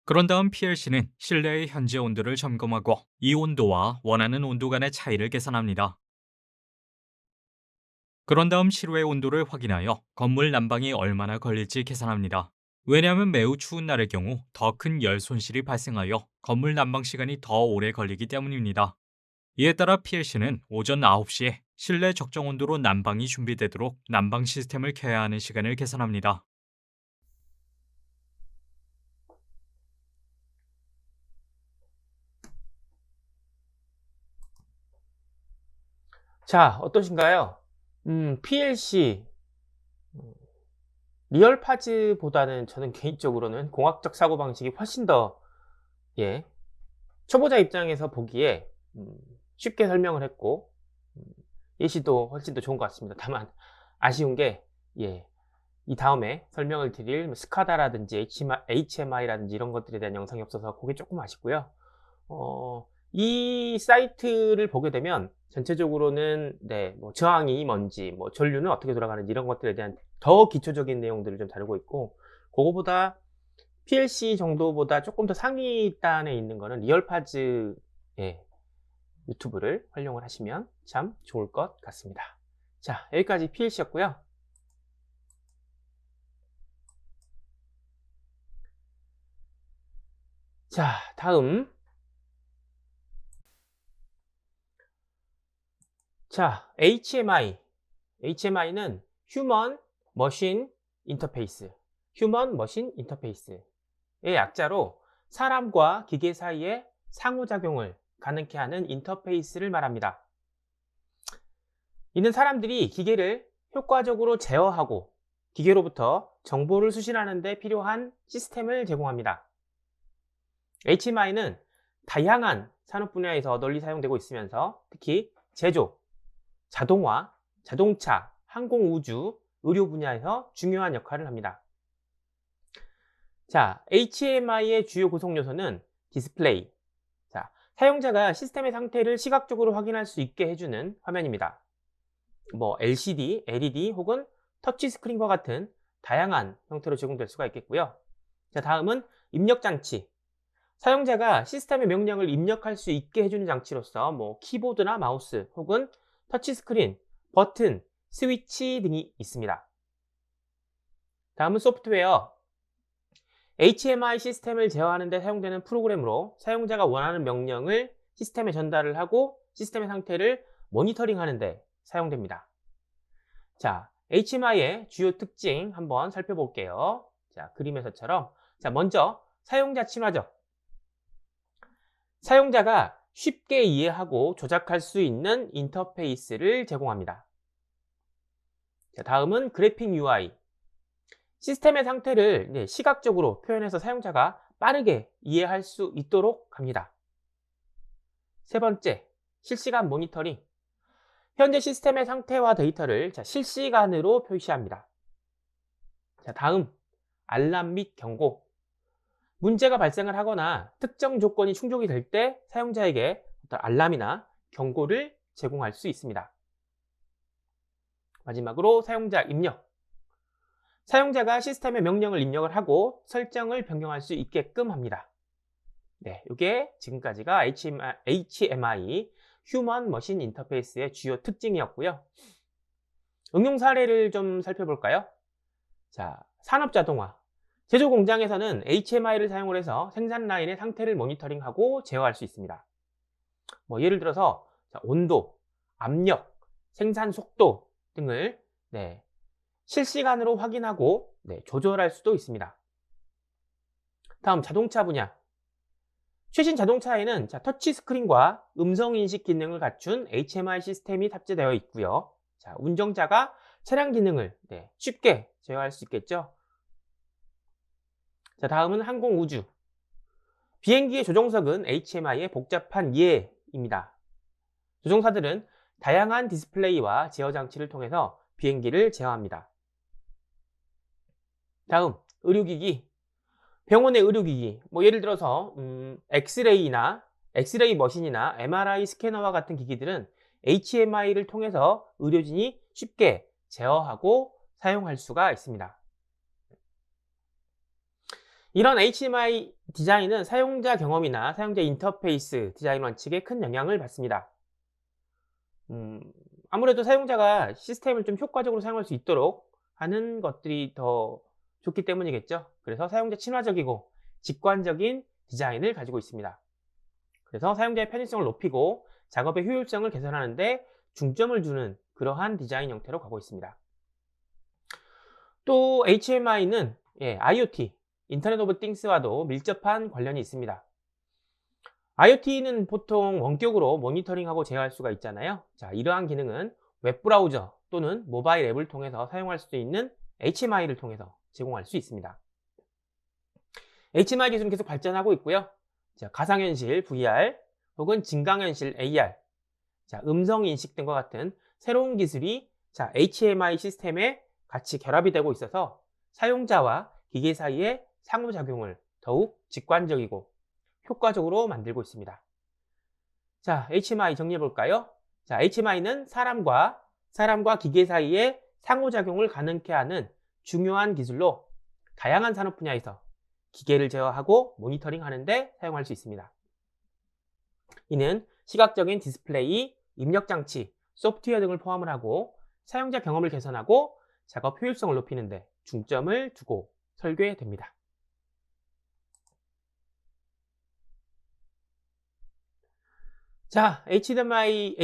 [SPEAKER 3] 그런 다음 PLC는 실내의 현재 온도를 점검하고 이 온도와 원하는 온도 간의 차이를 계산합니다. 그런 다음 실외 온도를 확인하여 건물 난방이 얼마나 걸릴지 계산합니다. 왜냐하면 매우 추운 날의 경우 더 큰 열 손실이 발생하여 건물 난방 시간이 더 오래 걸리기 때문입니다. 이에 따라 PLC는 오전 9시에 실내 적정 온도로 난방이 준비되도록 난방 시스템을 켜야 하는 시간을 계산합니다.
[SPEAKER 1] 자, 어떠신가요? PLC, 리얼 파즈보다는 저는 개인적으로는 공학적 사고방식이 훨씬 더, 예, 초보자 입장에서 보기에 쉽게 설명을 했고, 음, 예시도 훨씬 더 좋은 것 같습니다. 다만, 아쉬운 게, 예, 이 다음에 설명을 드릴 스카다라든지 HMI라든지 이런 것들에 대한 영상이 없어서 그게 조금 아쉽고요. 이 사이트를 보게 되면 전체적으로는 네, 뭐 저항이 뭔지, 뭐 전류는 어떻게 돌아가는지 이런 것들에 대한 더 기초적인 내용들을 좀 다루고 있고, 그거보다 PLC 정도보다 조금 더 상위 단에 있는 거는 리얼파즈 유튜브를 활용을 하시면 참 좋을 것 같습니다. 자, 여기까지 PLC였고요. 자, 다음. 자, HMI. HMI는 Human Machine Interface. Human Machine Interface의 약자로 사람과 기계 사이의 상호작용을 가능케 하는 인터페이스를 말합니다. 이는 사람들이 기계를 효과적으로 제어하고 기계로부터 정보를 수신하는 데 필요한 시스템을 제공합니다. HMI는 다양한 산업 분야에서 널리 사용되고 있으면서 특히 제조, 자동화, 자동차, 항공우주, 의료 분야에서 중요한 역할을 합니다. 자, HMI의 주요 구성 요소는 디스플레이. 자, 사용자가 시스템의 상태를 시각적으로 확인할 수 있게 해주는 화면입니다. 뭐 LCD, LED 혹은 터치스크린과 같은 다양한 형태로 제공될 수가 있겠고요. 자, 다음은 입력 장치. 사용자가 시스템의 명령을 입력할 수 있게 해주는 장치로서 뭐 키보드나 마우스 혹은 터치스크린, 버튼, 스위치 등이 있습니다. 다음은 소프트웨어. HMI 시스템을 제어하는 데 사용되는 프로그램으로 사용자가 원하는 명령을 시스템에 전달을 하고 시스템의 상태를 모니터링하는 데 사용됩니다. 자, HMI의 주요 특징 한번 살펴볼게요. 자, 그림에서처럼. 자, 먼저 사용자 친화적. 사용자가 쉽게 이해하고 조작할 수 있는 인터페이스를 제공합니다. 자, 다음은 그래픽 UI. 시스템의 상태를 시각적으로 표현해서 사용자가 빠르게 이해할 수 있도록 합니다. 세 번째, 실시간 모니터링. 현재 시스템의 상태와 데이터를 실시간으로 표시합니다. 자, 다음, 알람 및 경고. 문제가 발생을 하거나 특정 조건이 충족이 될 때 사용자에게 어떤 알람이나 경고를 제공할 수 있습니다. 마지막으로 사용자 입력. 사용자가 시스템에 명령을 입력을 하고 설정을 변경할 수 있게끔 합니다. 네, 이게 지금까지가 HMI, 휴먼 머신 인터페이스의 주요 특징이었고요. 응용 사례를 좀 살펴볼까요? 자, 산업 자동화. 제조 공장에서는 HMI를 사용을 해서 생산 라인의 상태를 모니터링하고 제어할 수 있습니다. 예를 들어서 온도, 압력, 생산 속도 등을 실시간으로 확인하고 조절할 수도 있습니다. 다음 자동차 분야. 최신 자동차에는 터치 스크린과 음성 인식 기능을 갖춘 HMI 시스템이 탑재되어 있고요. 자, 운전자가 차량 기능을 쉽게 제어할 수 있겠죠. 자, 다음은 항공 우주. 비행기의 조종석은 HMI의 복잡한 예입니다. 조종사들은 다양한 디스플레이와 제어 장치를 통해서 비행기를 제어합니다. 다음, 의료기기. 병원의 의료기기, 예를 들어서 엑스레이 머신이나 MRI 스캐너와 같은 기기들은 HMI를 통해서 의료진이 쉽게 제어하고 사용할 수가 있습니다. 이런 HMI 디자인은 사용자 경험이나 사용자 인터페이스 디자인 원칙에 큰 영향을 받습니다. 아무래도 사용자가 시스템을 좀 효과적으로 사용할 수 있도록 하는 것들이 더 좋기 때문이겠죠. 그래서 사용자 친화적이고 직관적인 디자인을 가지고 있습니다. 그래서 사용자의 편의성을 높이고 작업의 효율성을 개선하는 데 중점을 두는 그러한 디자인 형태로 가고 있습니다. 또 HMI는 IoT, 인터넷 오브 띵스와도 밀접한 관련이 있습니다. IoT는 보통 원격으로 모니터링하고 제어할 수가 있잖아요. 자, 이러한 기능은 웹브라우저 또는 모바일 앱을 통해서 사용할 수 있는 HMI를 통해서 제공할 수 있습니다. HMI 기술은 계속 발전하고 있고요. 자, 가상현실 VR 혹은 증강현실 AR, 자, 음성인식 등과 같은 새로운 기술이 HMI 시스템에 같이 결합이 되고 있어서 사용자와 기계 사이의 상호작용을 더욱 직관적이고 효과적으로 만들고 있습니다. 자, HMI 정리해 볼까요? 자, HMI는 사람과 기계 사이의 상호작용을 가능케 하는 중요한 기술로 다양한 산업 분야에서 기계를 제어하고 모니터링 하는데 사용할 수 있습니다. 이는 시각적인 디스플레이, 입력 장치, 소프트웨어 등을 포함을 하고 사용자 경험을 개선하고 작업 효율성을 높이는 데 중점을 두고 설계됩니다. 자, HMI의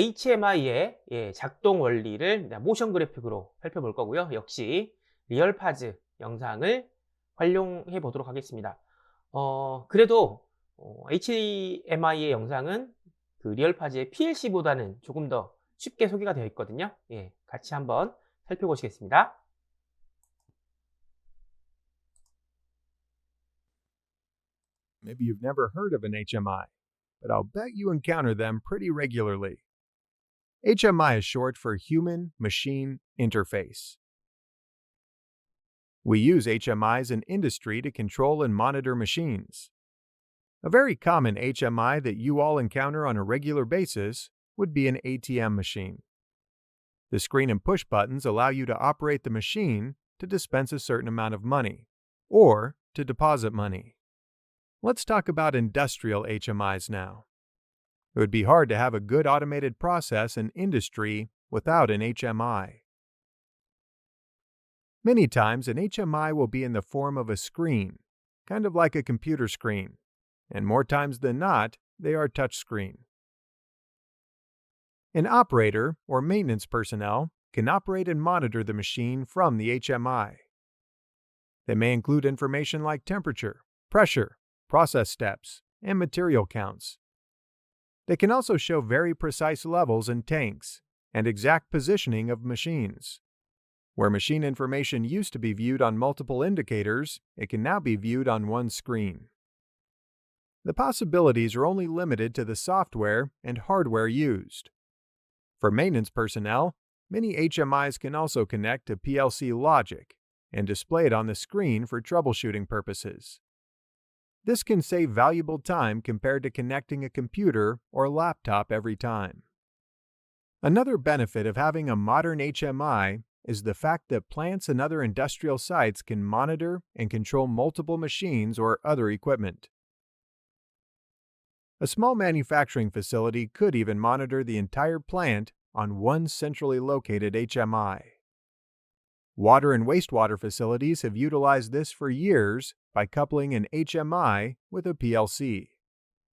[SPEAKER 1] 작동 원리를 모션 그래픽으로 살펴볼 거고요. 역시 리얼파즈 영상을 활용해 보도록 하겠습니다. 그래도 HMI의 영상은 그 리얼파즈의 PLC보다는 조금 더 쉽게 소개가 되어 있거든요. 같이 한번 살펴보시겠습니다.
[SPEAKER 2] Maybe you've never heard of an HMI, but I'll bet you encounter them pretty regularly. HMI is short for Human Machine Interface. We use HMIs in industry to control and monitor machines. A very common HMI that you all encounter on a regular basis would be an ATM machine. The screen and push buttons allow you to operate the machine to dispense a certain amount of money, or to deposit money. Let's talk about industrial HMIs now. It would be hard to have a good automated process in industry without an HMI. Many times, an HMI will be in the form of a screen, kind of like a computer screen, and more times than not, they are touchscreen. An operator or maintenance personnel can operate and monitor the machine from the HMI. They may include information like temperature, pressure, process steps, and material counts. They can also show very precise levels in tanks and exact positioning of machines. Where machine information used to be viewed on multiple indicators, it can now be viewed on one screen. The possibilities are only limited to the software and hardware used. For maintenance personnel, many HMIs can also connect to PLC logic and display it on the screen for troubleshooting purposes. This can save valuable time compared to connecting a computer or laptop every time. Another benefit of having a modern HMI is the fact that plants and other industrial sites can monitor and control multiple machines or other equipment. A small manufacturing facility could even monitor the entire plant on one centrally located HMI. Water and wastewater facilities have utilized this for years by coupling an HMI with a PLC.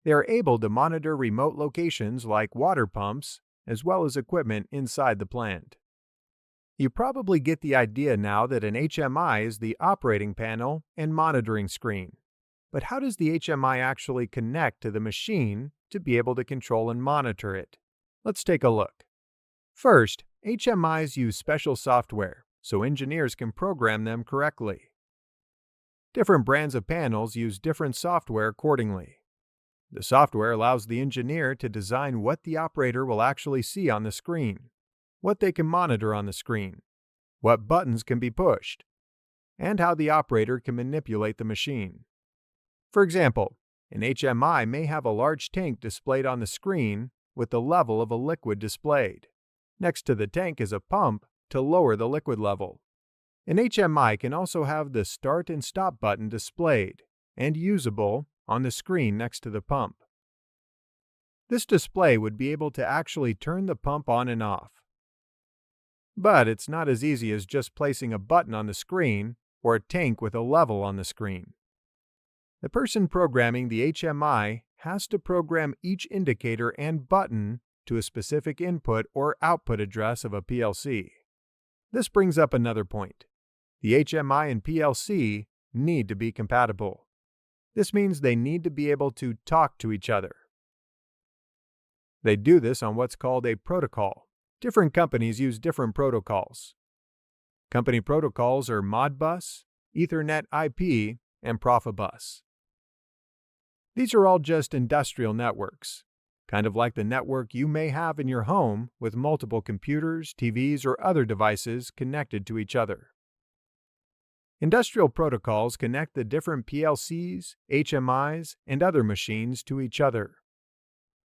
[SPEAKER 2] They are able to monitor remote locations like water pumps as well as equipment inside the plant. You probably get the idea now that an HMI is the operating panel and monitoring screen. But how does the HMI actually connect to the machine to be able to control and monitor it? Let's take a look. First, HMIs use special software, so engineers can program them correctly. Different brands of panels use different software accordingly. The software allows the engineer to design what the operator will actually see on the screen, what they can monitor on the screen, what buttons can be pushed, and how the operator can manipulate the machine. For example, an HMI may have a large tank displayed on the screen with the level of a liquid displayed. Next to the tank is a pump to lower the liquid level. An HMI can also have the start and stop button displayed and usable on the screen next to the pump. This display would be able to actually turn the pump on and off. But it's not as easy as just placing a button on the screen or a tank with a level on the screen. The person programming the HMI has to program each indicator and button to a specific input or output address of a PLC. This brings up another point. The HMI and PLC need to be compatible. This means they need to be able to talk to each other. They do this on what's called a protocol. Different companies use different protocols. Company protocols are Modbus, Ethernet IP, and Profibus. These are all just industrial networks, kind of like the network you may have in your home with multiple computers, TVs, or other devices connected to each other. Industrial protocols connect the different PLCs, HMIs, and other machines to each other.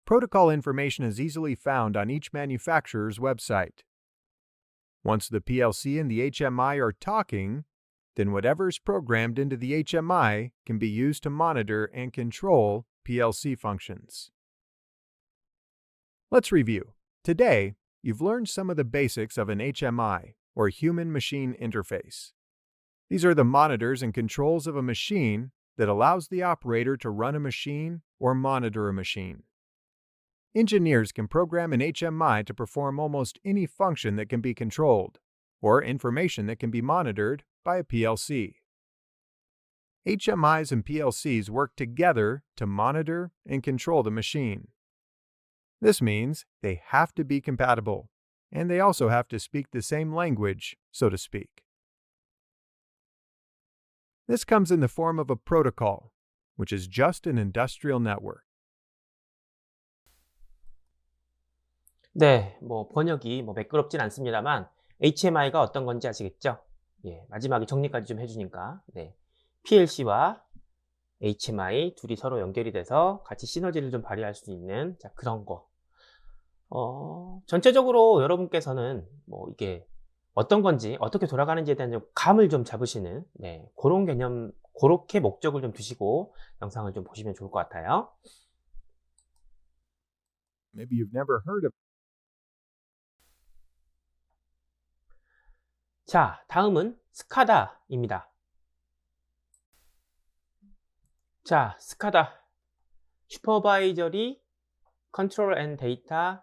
[SPEAKER 2] Protocol information is easily found on each manufacturer's website. Once the PLC and the HMI are talking, then whatever is programmed into the HMI can be used to monitor and control PLC functions. Let's review. Today, you've learned some of the basics of an HMI, or human-machine interface. These are the monitors and controls of a machine that allows the operator to run a machine or monitor a machine. Engineers can program an HMI to perform almost any function that can be controlled, or information that can be monitored by a PLC. HMIs and PLCs work together to monitor and control the machine. This means they have to be compatible, and they also have to speak the same language, so to speak. This comes in the form of a protocol, which is just an industrial network.
[SPEAKER 1] 네, 번역이 매끄럽진 않습니다만 HMI가 어떤 건지 아시겠죠? 예, 마지막에 정리까지 좀 해주니까. 네, PLC와 HMI 둘이 서로 연결이 돼서 같이 시너지를 좀 발휘할 수 있는 그런 거. 전체적으로 여러분께서는 이게 어떤 건지 어떻게 돌아가는지에 대한 좀 감을 좀 잡으시는 그런 개념, 그렇게 목적을 좀 두시고 영상을 좀 보시면 좋을 것 같아요.
[SPEAKER 2] Maybe you've never heard of.
[SPEAKER 1] 자, 다음은 스카다입니다. 자, 스카다. 슈퍼바이저리 컨트롤 앤 데이터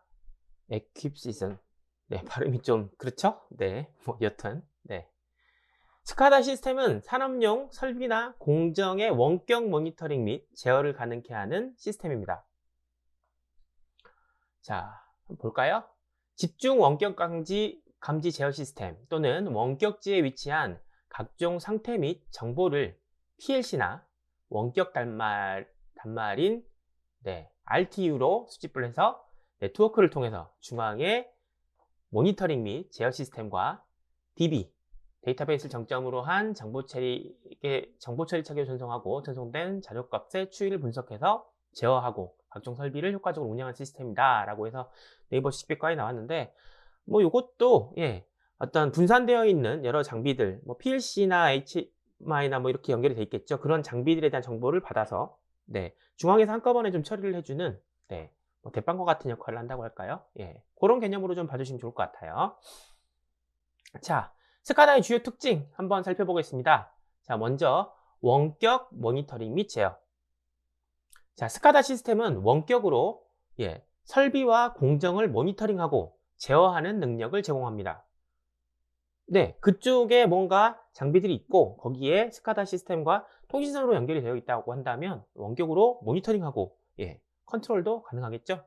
[SPEAKER 1] 에퀴시션. 네, 발음이 좀 그렇죠? 네, 여튼 네. 스카다 시스템은 산업용 설비나 공정의 원격 모니터링 및 제어를 가능케 하는 시스템입니다. 자, 한번 볼까요? 집중 원격 감지 제어 시스템 또는 원격지에 위치한 각종 상태 및 정보를 PLC나 원격 단말인 RTU로 수집을 해서 네트워크를 통해서 중앙에 모니터링 및 제어 시스템과 DB, 데이터베이스를 정점으로 한 정보 처리 체계를 전송하고 전송된 자료값의 추이를 분석해서 제어하고 각종 설비를 효과적으로 운영하는 시스템이다 라고 해서 네이버 시백과에 나왔는데, 뭐 요것도 어떤 분산되어 있는 여러 장비들, 뭐 PLC나 HMI나 뭐 이렇게 연결이 돼 있겠죠. 그런 장비들에 대한 정보를 받아서 중앙에서 한꺼번에 좀 처리를 해주는 뭐 대빵과 같은 역할을 한다고 할까요? 그런 개념으로 좀 봐주시면 좋을 것 같아요. 자, 스카다의 주요 특징 한번 살펴보겠습니다. 자, 먼저 원격 모니터링 및 제어. 자, 스카다 시스템은 원격으로 설비와 공정을 모니터링하고 제어하는 능력을 제공합니다. 그쪽에 뭔가 장비들이 있고 거기에 스카다 시스템과 통신선으로 연결이 되어 있다고 한다면 원격으로 모니터링하고 컨트롤도 가능하겠죠.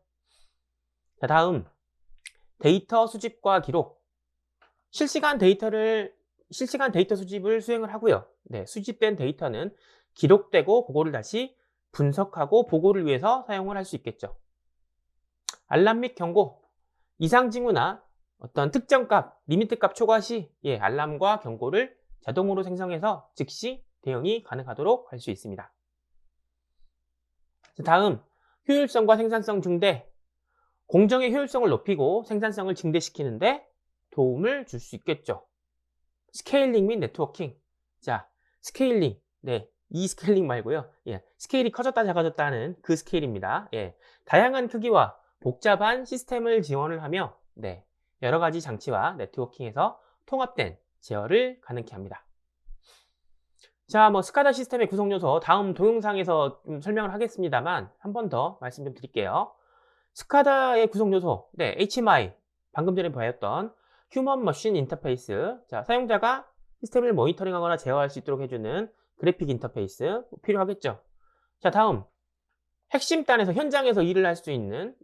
[SPEAKER 1] 자, 다음 데이터 수집과 기록. 실시간 데이터 수집을 수행을 하고요. 수집된 데이터는 기록되고 그거를 다시 분석하고 보고를 위해서 사용을 할 수 있겠죠. 알람 및 경고. 이상 징후나 어떤 특정 값, 리미트 값 초과 시 알람과 경고를 자동으로 생성해서 즉시 대응이 가능하도록 할 수 있습니다. 다음, 효율성과 생산성 증대. 공정의 효율성을 높이고 생산성을 증대시키는데 도움을 줄 수 있겠죠. 스케일링 및 네트워킹. 자, 스케일링. 이 스케일링 말고요. 스케일이 커졌다 작아졌다 하는 그 스케일입니다. 다양한 크기와 복잡한 시스템을 지원을 하며 여러 가지 장치와 네트워킹에서 통합된 제어를 가능케 합니다. 자, 뭐 스카다 시스템의 구성 요소 다음 동영상에서 좀 설명을 하겠습니다만 한 번 더 말씀 좀 드릴게요. 스카다의 구성 요소, HMI, 방금 전에 보였던 휴먼 머신 인터페이스. 자, 사용자가 시스템을 모니터링하거나 제어할 수 있도록 해주는 그래픽 인터페이스 필요하겠죠. 자, 다음 핵심단에서 현장에서 일을 할 수 있는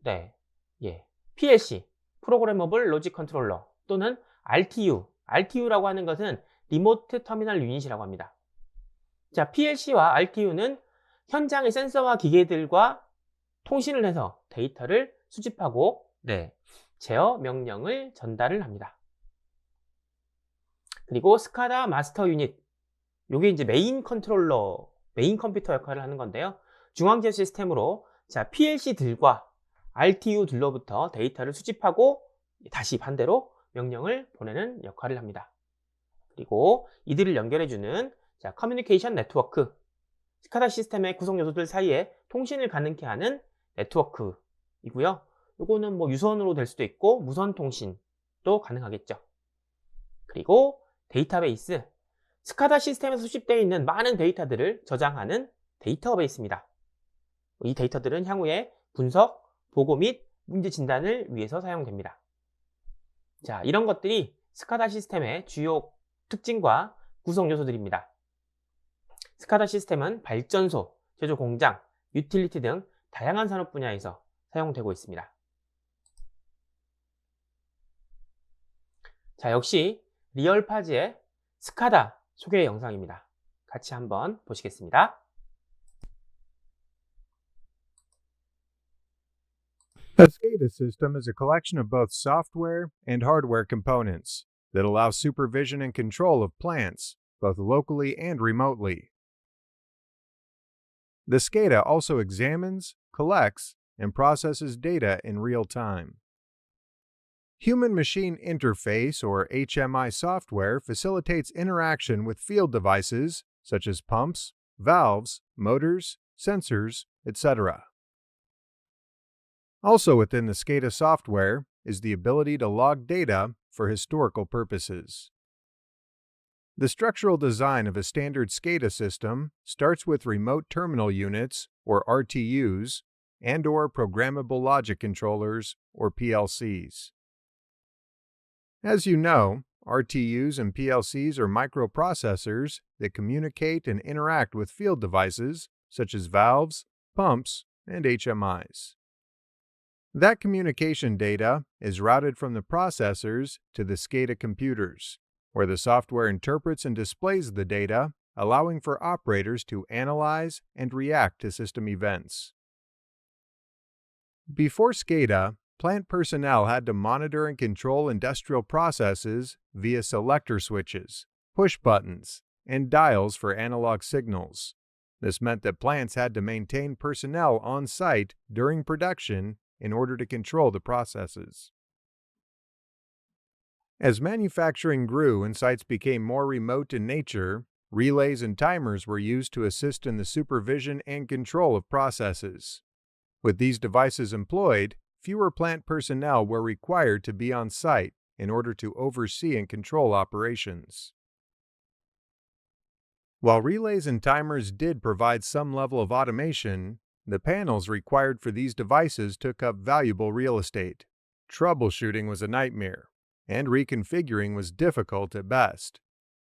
[SPEAKER 1] PLC, 프로그래머블 로직 컨트롤러 또는 RTU. RTU라고 하는 것은 리모트 터미널 유닛이라고 합니다. 자, PLC와 RTU는 현장의 센서와 기계들과 통신을 해서 데이터를 수집하고 제어 명령을 전달을 합니다. 그리고 스카다 마스터 유닛. 요게 이제 메인 컨트롤러, 메인 컴퓨터 역할을 하는 건데요. 중앙제어 시스템으로 PLC들과 RTU들로부터 데이터를 수집하고 다시 반대로 명령을 보내는 역할을 합니다. 그리고 이들을 연결해주는 커뮤니케이션 네트워크. 스카다 시스템의 구성 요소들 사이에 통신을 가능케 하는 네트워크이고요. 요거는 뭐 유선으로 될 수도 있고 무선 통신도 가능하겠죠. 그리고 데이터베이스. 스카다 시스템에서 수집되어 있는 많은 데이터들을 저장하는 데이터베이스입니다. 이 데이터들은 향후에 분석, 보고 및 문제 진단을 위해서 사용됩니다. 자, 이런 것들이 스카다 시스템의 주요 특징과 구성 요소들입니다. 스카다 시스템은 발전소, 제조 공장, 유틸리티 등 다양한 산업 분야에서 사용되고 있습니다. 자, 역시 리얼파즈의 스카다 소개 영상입니다. 같이 한번 보시겠습니다.
[SPEAKER 2] A SCADA system is a collection of both software and hardware components that allow supervision and control of plants, both locally and remotely. The SCADA also examines, collects, and processes data in real time. Human-machine interface, or HMI software, facilitates interaction with field devices such as pumps, valves, motors, sensors, etc. Also within the SCADA software is the ability to log data for historical purposes. The structural design of a standard SCADA system starts with remote terminal units, or RTUs, and/or programmable logic controllers, or PLCs. As you know, RTUs and PLCs are microprocessors that communicate and interact with field devices such as valves, pumps, and HMIs. That communication data is routed from the processors to the SCADA computers, where the software interprets and displays the data, allowing for operators to analyze and react to system events. Before SCADA, plant personnel had to monitor and control industrial processes via selector switches, push buttons, and dials for analog signals. This meant that plants had to maintain personnel on site during production in order to control the processes. As manufacturing grew and sites became more remote in nature, relays and timers were used to assist in the supervision and control of processes. With these devices employed, fewer plant personnel were required to be on site in order to oversee and control operations. While relays and timers did provide some level of automation, the panels required for these devices took up valuable real estate. Troubleshooting was a nightmare, and reconfiguring was difficult at best.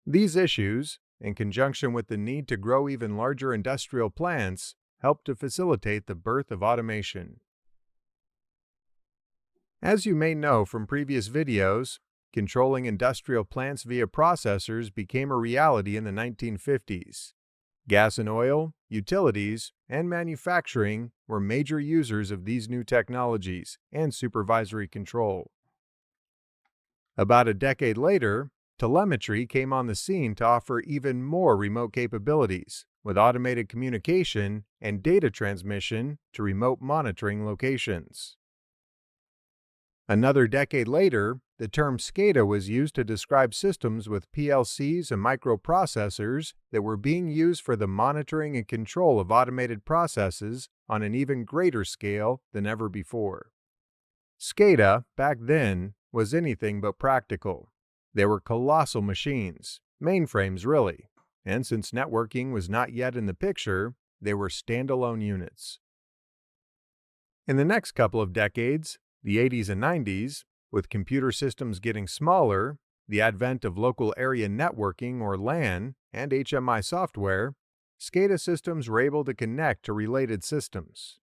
[SPEAKER 2] These issues, in conjunction with the need to grow even larger industrial plants, helped to facilitate the birth of automation. As you may know from previous videos, controlling industrial plants via processors became a reality in the 1950s. Gas and oil, utilities, and manufacturing were major users of these new technologies and supervisory control. About a decade later, telemetry came on the scene to offer even more remote capabilities, with automated communication and data transmission to remote monitoring locations. Another decade later, the term SCADA was used to describe systems with PLCs and microprocessors that were being used for the monitoring and control of automated processes on an even greater scale than ever before. SCADA, back then, was anything but practical. They were colossal machines, mainframes really, and since networking was not yet in the picture, they were standalone units. In the next couple of decades, the 80s and 90s, with computer systems getting smaller, the advent of local area networking or LAN, and HMI software, SCADA systems were able to connect to related systems.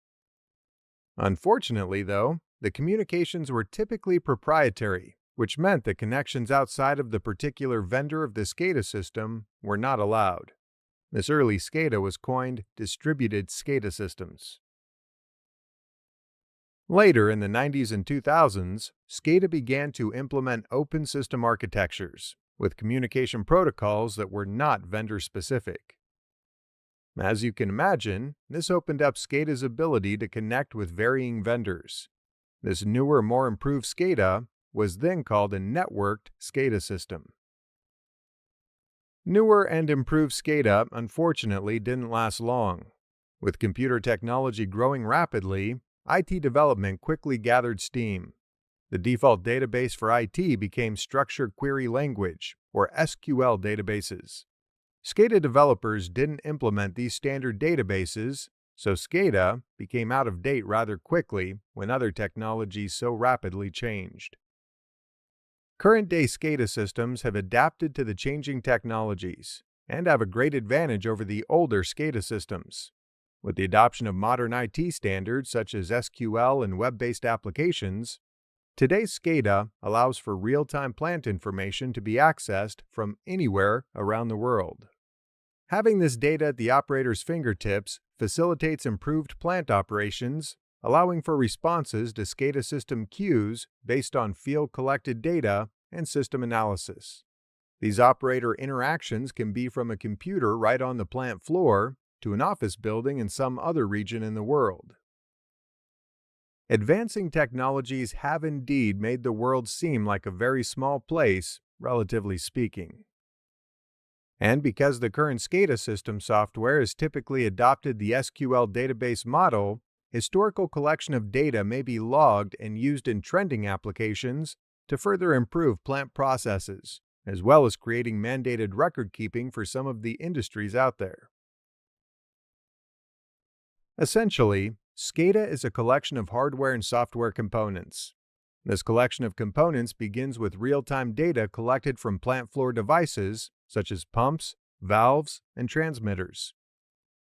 [SPEAKER 2] Unfortunately, though, the communications were typically proprietary, which meant that connections outside of the particular vendor of the SCADA system were not allowed. This early SCADA was coined Distributed SCADA Systems. Later, in the 90s and 2000s, SCADA began to implement open system architectures, with communication protocols that were not vendor-specific. As you can imagine, this opened up SCADA's ability to connect with varying vendors. This newer, more improved SCADA was then called a networked SCADA system. Newer and improved SCADA, unfortunately, didn't last long. With computer technology growing rapidly, IT development quickly gathered steam. The default database for IT became Structured Query Language, or SQL databases. SCADA developers didn't implement these standard databases, so SCADA became out of date rather quickly when other technologies so rapidly changed. Current-day SCADA systems have adapted to the changing technologies and have a great advantage over the older SCADA systems. With the adoption of modern IT standards such as SQL and web-based applications, today's SCADA allows for real-time plant information to be accessed from anywhere around the world. Having this data at the operator's fingertips facilitates improved plant operations, allowing for responses to SCADA system queues based on field-collected data and system analysis. These operator interactions can be from a computer right on the plant floor to an office building in some other region in the world. Advancing technologies have indeed made the world seem like a very small place, relatively speaking. And because the current SCADA system software has typically adopted the SQL database model, historical collection of data may be logged and used in trending applications to further improve plant processes, as well as creating mandated record keeping for some of the industries out there. Essentially, SCADA is a collection of hardware and software components. This collection of components begins with real-time data collected from plant floor devices such as pumps, valves, and transmitters.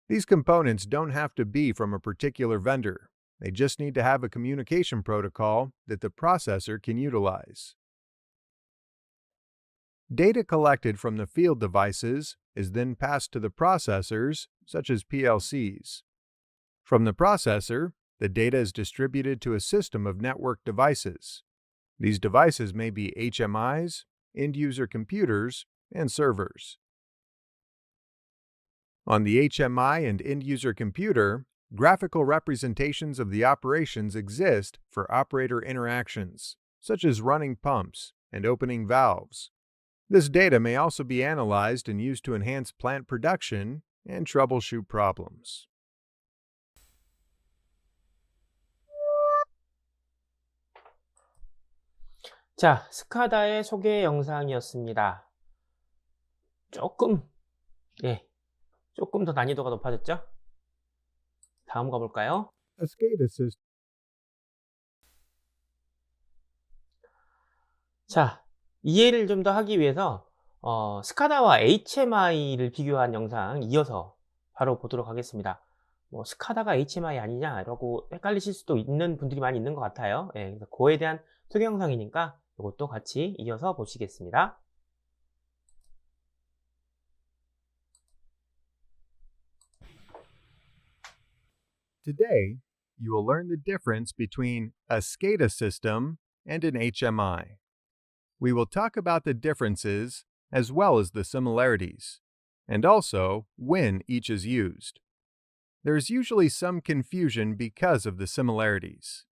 [SPEAKER 2] These components don't have to be from a particular vendor, They just need to have a communication protocol that the processor can utilize. Data collected from the field devices is then passed to the processors, such as PLCs. From the processor, the data is distributed to a system of network devices. These devices may be HMIs, end-user computers, and servers. On the HMI and end-user computer, graphical representations of the operations exist for operator interactions, such as running pumps and opening valves. This data may also be analyzed and used to enhance plant production and troubleshoot problems.
[SPEAKER 1] 자, 스카다의 소개 영상이었습니다. 조금 더 난이도가 높아졌죠? 다음 가볼까요?
[SPEAKER 2] A SCADA system.
[SPEAKER 1] 자, 이해를 좀 더 하기 위해서 스카다와 HMI를 비교한 영상 이어서 바로 보도록 하겠습니다. 스카다가 HMI 아니냐라고 헷갈리실 수도 있는 분들이 많이 있는 것 같아요. 그래서 그거에 대한 소개 영상이니까 이것도 같이 이어서 보시겠습니다.
[SPEAKER 2] Today, you will learn the difference between a SCADA system and an HMI. We will talk about the differences as well as the similarities, and also when each is used. There's usually some confusion because of the similarities.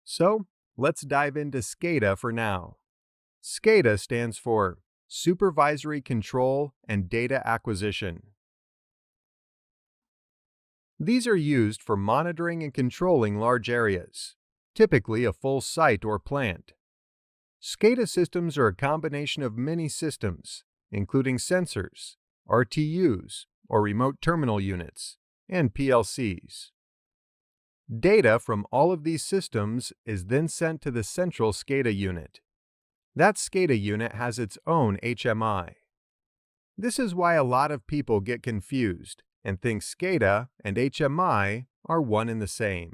[SPEAKER 2] So, let's dive into SCADA for now. SCADA stands for Supervisory Control and Data Acquisition. These are used for monitoring and controlling large areas, typically a full site or plant. SCADA systems are a combination of many systems, including sensors, RTUs, or remote terminal units, and PLCs. Data from all of these systems is then sent to the central SCADA unit. That SCADA unit has its own HMI. This is why a lot of people get confused and think SCADA and HMI are one and the same.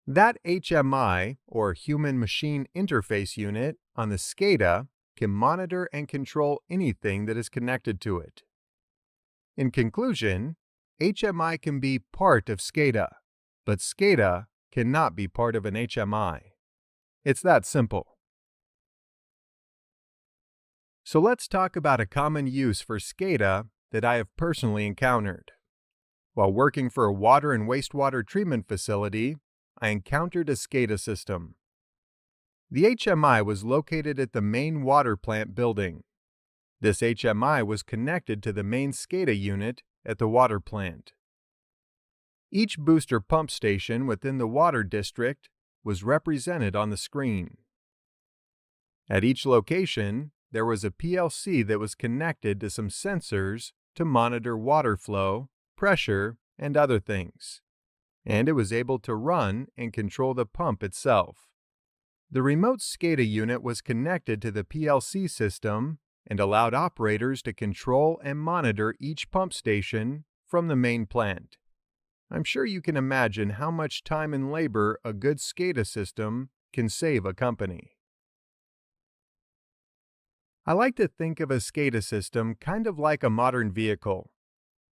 [SPEAKER 2] That HMI, or Human-Machine Interface Unit, on the SCADA can monitor and control anything that is connected to it. In conclusion, HMI can be part of SCADA, but SCADA cannot be part of an HMI. It's that simple. So let's talk about a common use for SCADA that I have personally encountered. While working for a water and wastewater treatment facility, I encountered a SCADA system. The HMI was located at the main water plant building. This HMI was connected to the main SCADA unit at the water plant. Each booster pump station within the water district was represented on the screen. At each location, there was a PLC that was connected to some sensors to monitor water flow, pressure, and other things, and it was able to run and control the pump itself. The remote SCADA unit was connected to the PLC system and allowed operators to control and monitor each pump station from the main plant. I'm sure you can imagine how much time and labor a good SCADA system can save a company. I like to think of a SCADA system kind of like a modern vehicle.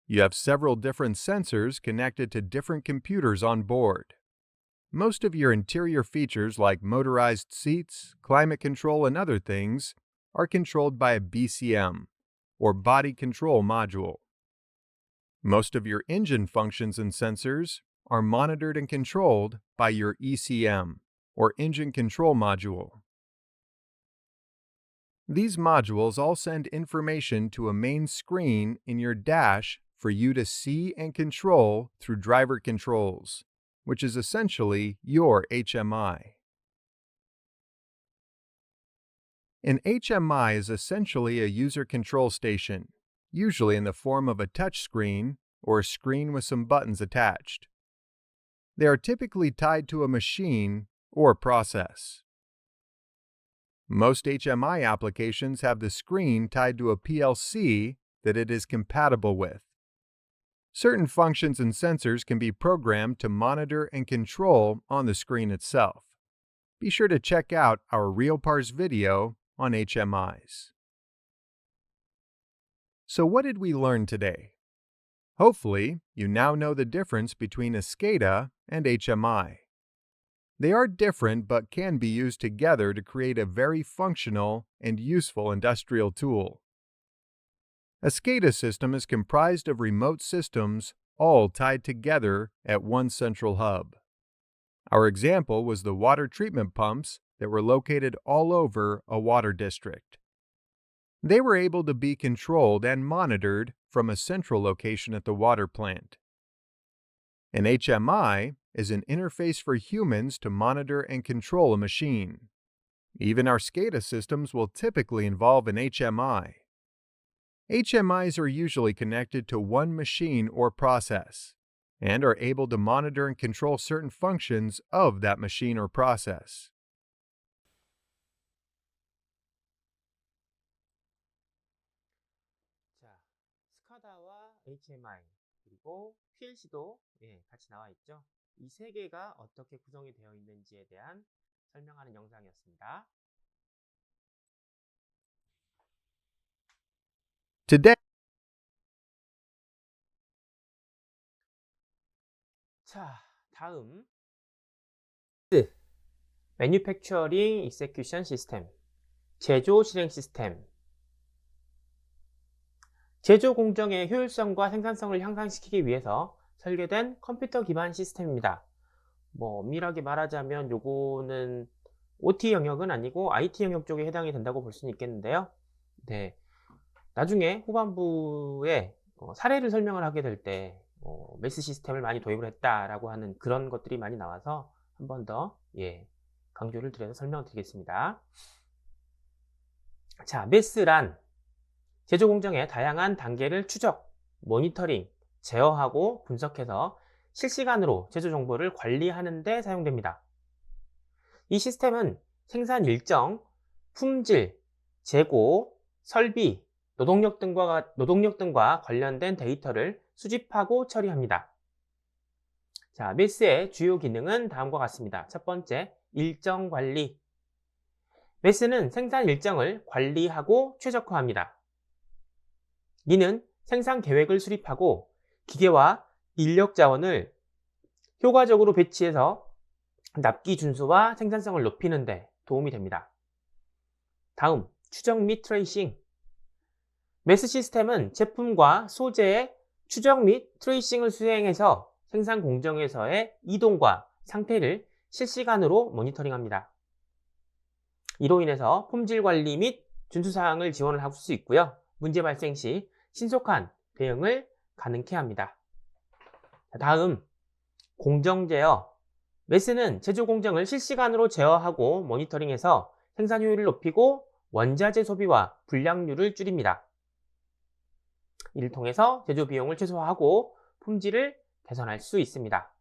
[SPEAKER 2] You have several different sensors connected to different computers on board. Most of your interior features like motorized seats, climate control, and other things are controlled by a BCM, or Body Control Module. Most of your engine functions and sensors are monitored and controlled by your ECM, or Engine Control Module. These modules all send information to a main screen in your dash for you to see and control through driver controls, which is essentially your HMI. An HMI is essentially a user control station, usually in the form of a touch screen or a screen with some buttons attached. They are typically tied to a machine or process. Most HMI applications have the screen tied to a PLC that it is compatible with. Certain functions and sensors can be programmed to monitor and control on the screen itself. Be sure to check out our RealParse video on HMIs. So what did we learn today? Hopefully, you now know the difference between a SCADA and HMI. They are different but can be used together to create a very functional and useful industrial tool. A SCADA system is comprised of remote systems all tied together at one central hub. Our example was the water treatment pumps that were located all over a water district. They were able to be controlled and monitored from a central location at the water plant. An HMI is an interface for humans to monitor and control a machine. Even our SCADA systems will typically involve an HMI. HMIs are usually connected to one machine or process and are able to monitor and control certain functions of that machine or process.
[SPEAKER 1] 자, 스카다와 HMI 그리고 PLC도 같이 나와 있죠. 이 세 개가 어떻게 구성이 되어 있는지에 대한 설명하는 영상이었습니다.
[SPEAKER 2] Today,
[SPEAKER 1] 자, 다음 Manufacturing Execution System, 제조 실행 시스템. 제조 공정의 효율성과 생산성을 향상시키기 위해서 설계된 컴퓨터 기반 시스템입니다. 엄밀하게 말하자면 요거는 OT 영역은 아니고 IT 영역 쪽에 해당이 된다고 볼 수는 있겠는데요. 네, 나중에 후반부에 사례를 설명을 하게 될 때 메스 시스템을 많이 도입을 했다라고 하는 그런 것들이 많이 나와서 한 번 더 강조를 드려서 설명을 드리겠습니다. 자, 메스란 제조 공정의 다양한 단계를 추적, 모니터링, 제어하고 분석해서 실시간으로 제조 정보를 관리하는 데 사용됩니다. 이 시스템은 생산 일정, 품질, 재고, 설비, 노동력 등과 관련된 데이터를 수집하고 처리합니다. 자, 메스의 주요 기능은 다음과 같습니다. 첫 번째, 일정 관리. 메스는 생산 일정을 관리하고 최적화합니다. 이는 생산 계획을 수립하고 기계와 인력 자원을 효과적으로 배치해서 납기 준수와 생산성을 높이는 데 도움이 됩니다. 다음, 추적 및 트레이싱. 메스 시스템은 제품과 소재의 추적 및 트레이싱을 수행해서 생산 공정에서의 이동과 상태를 실시간으로 모니터링합니다. 이로 인해서 품질 관리 및 준수 사항을 지원을 할 수 있고요. 문제 발생 시 신속한 대응을 가능케 합니다. 다음, 공정 제어. 메스는 제조 공정을 실시간으로 제어하고 모니터링해서 생산 효율을 높이고 원자재 소비와 불량률을 줄입니다. 이를 통해서 제조 비용을 최소화하고 품질을 개선할 수 있습니다.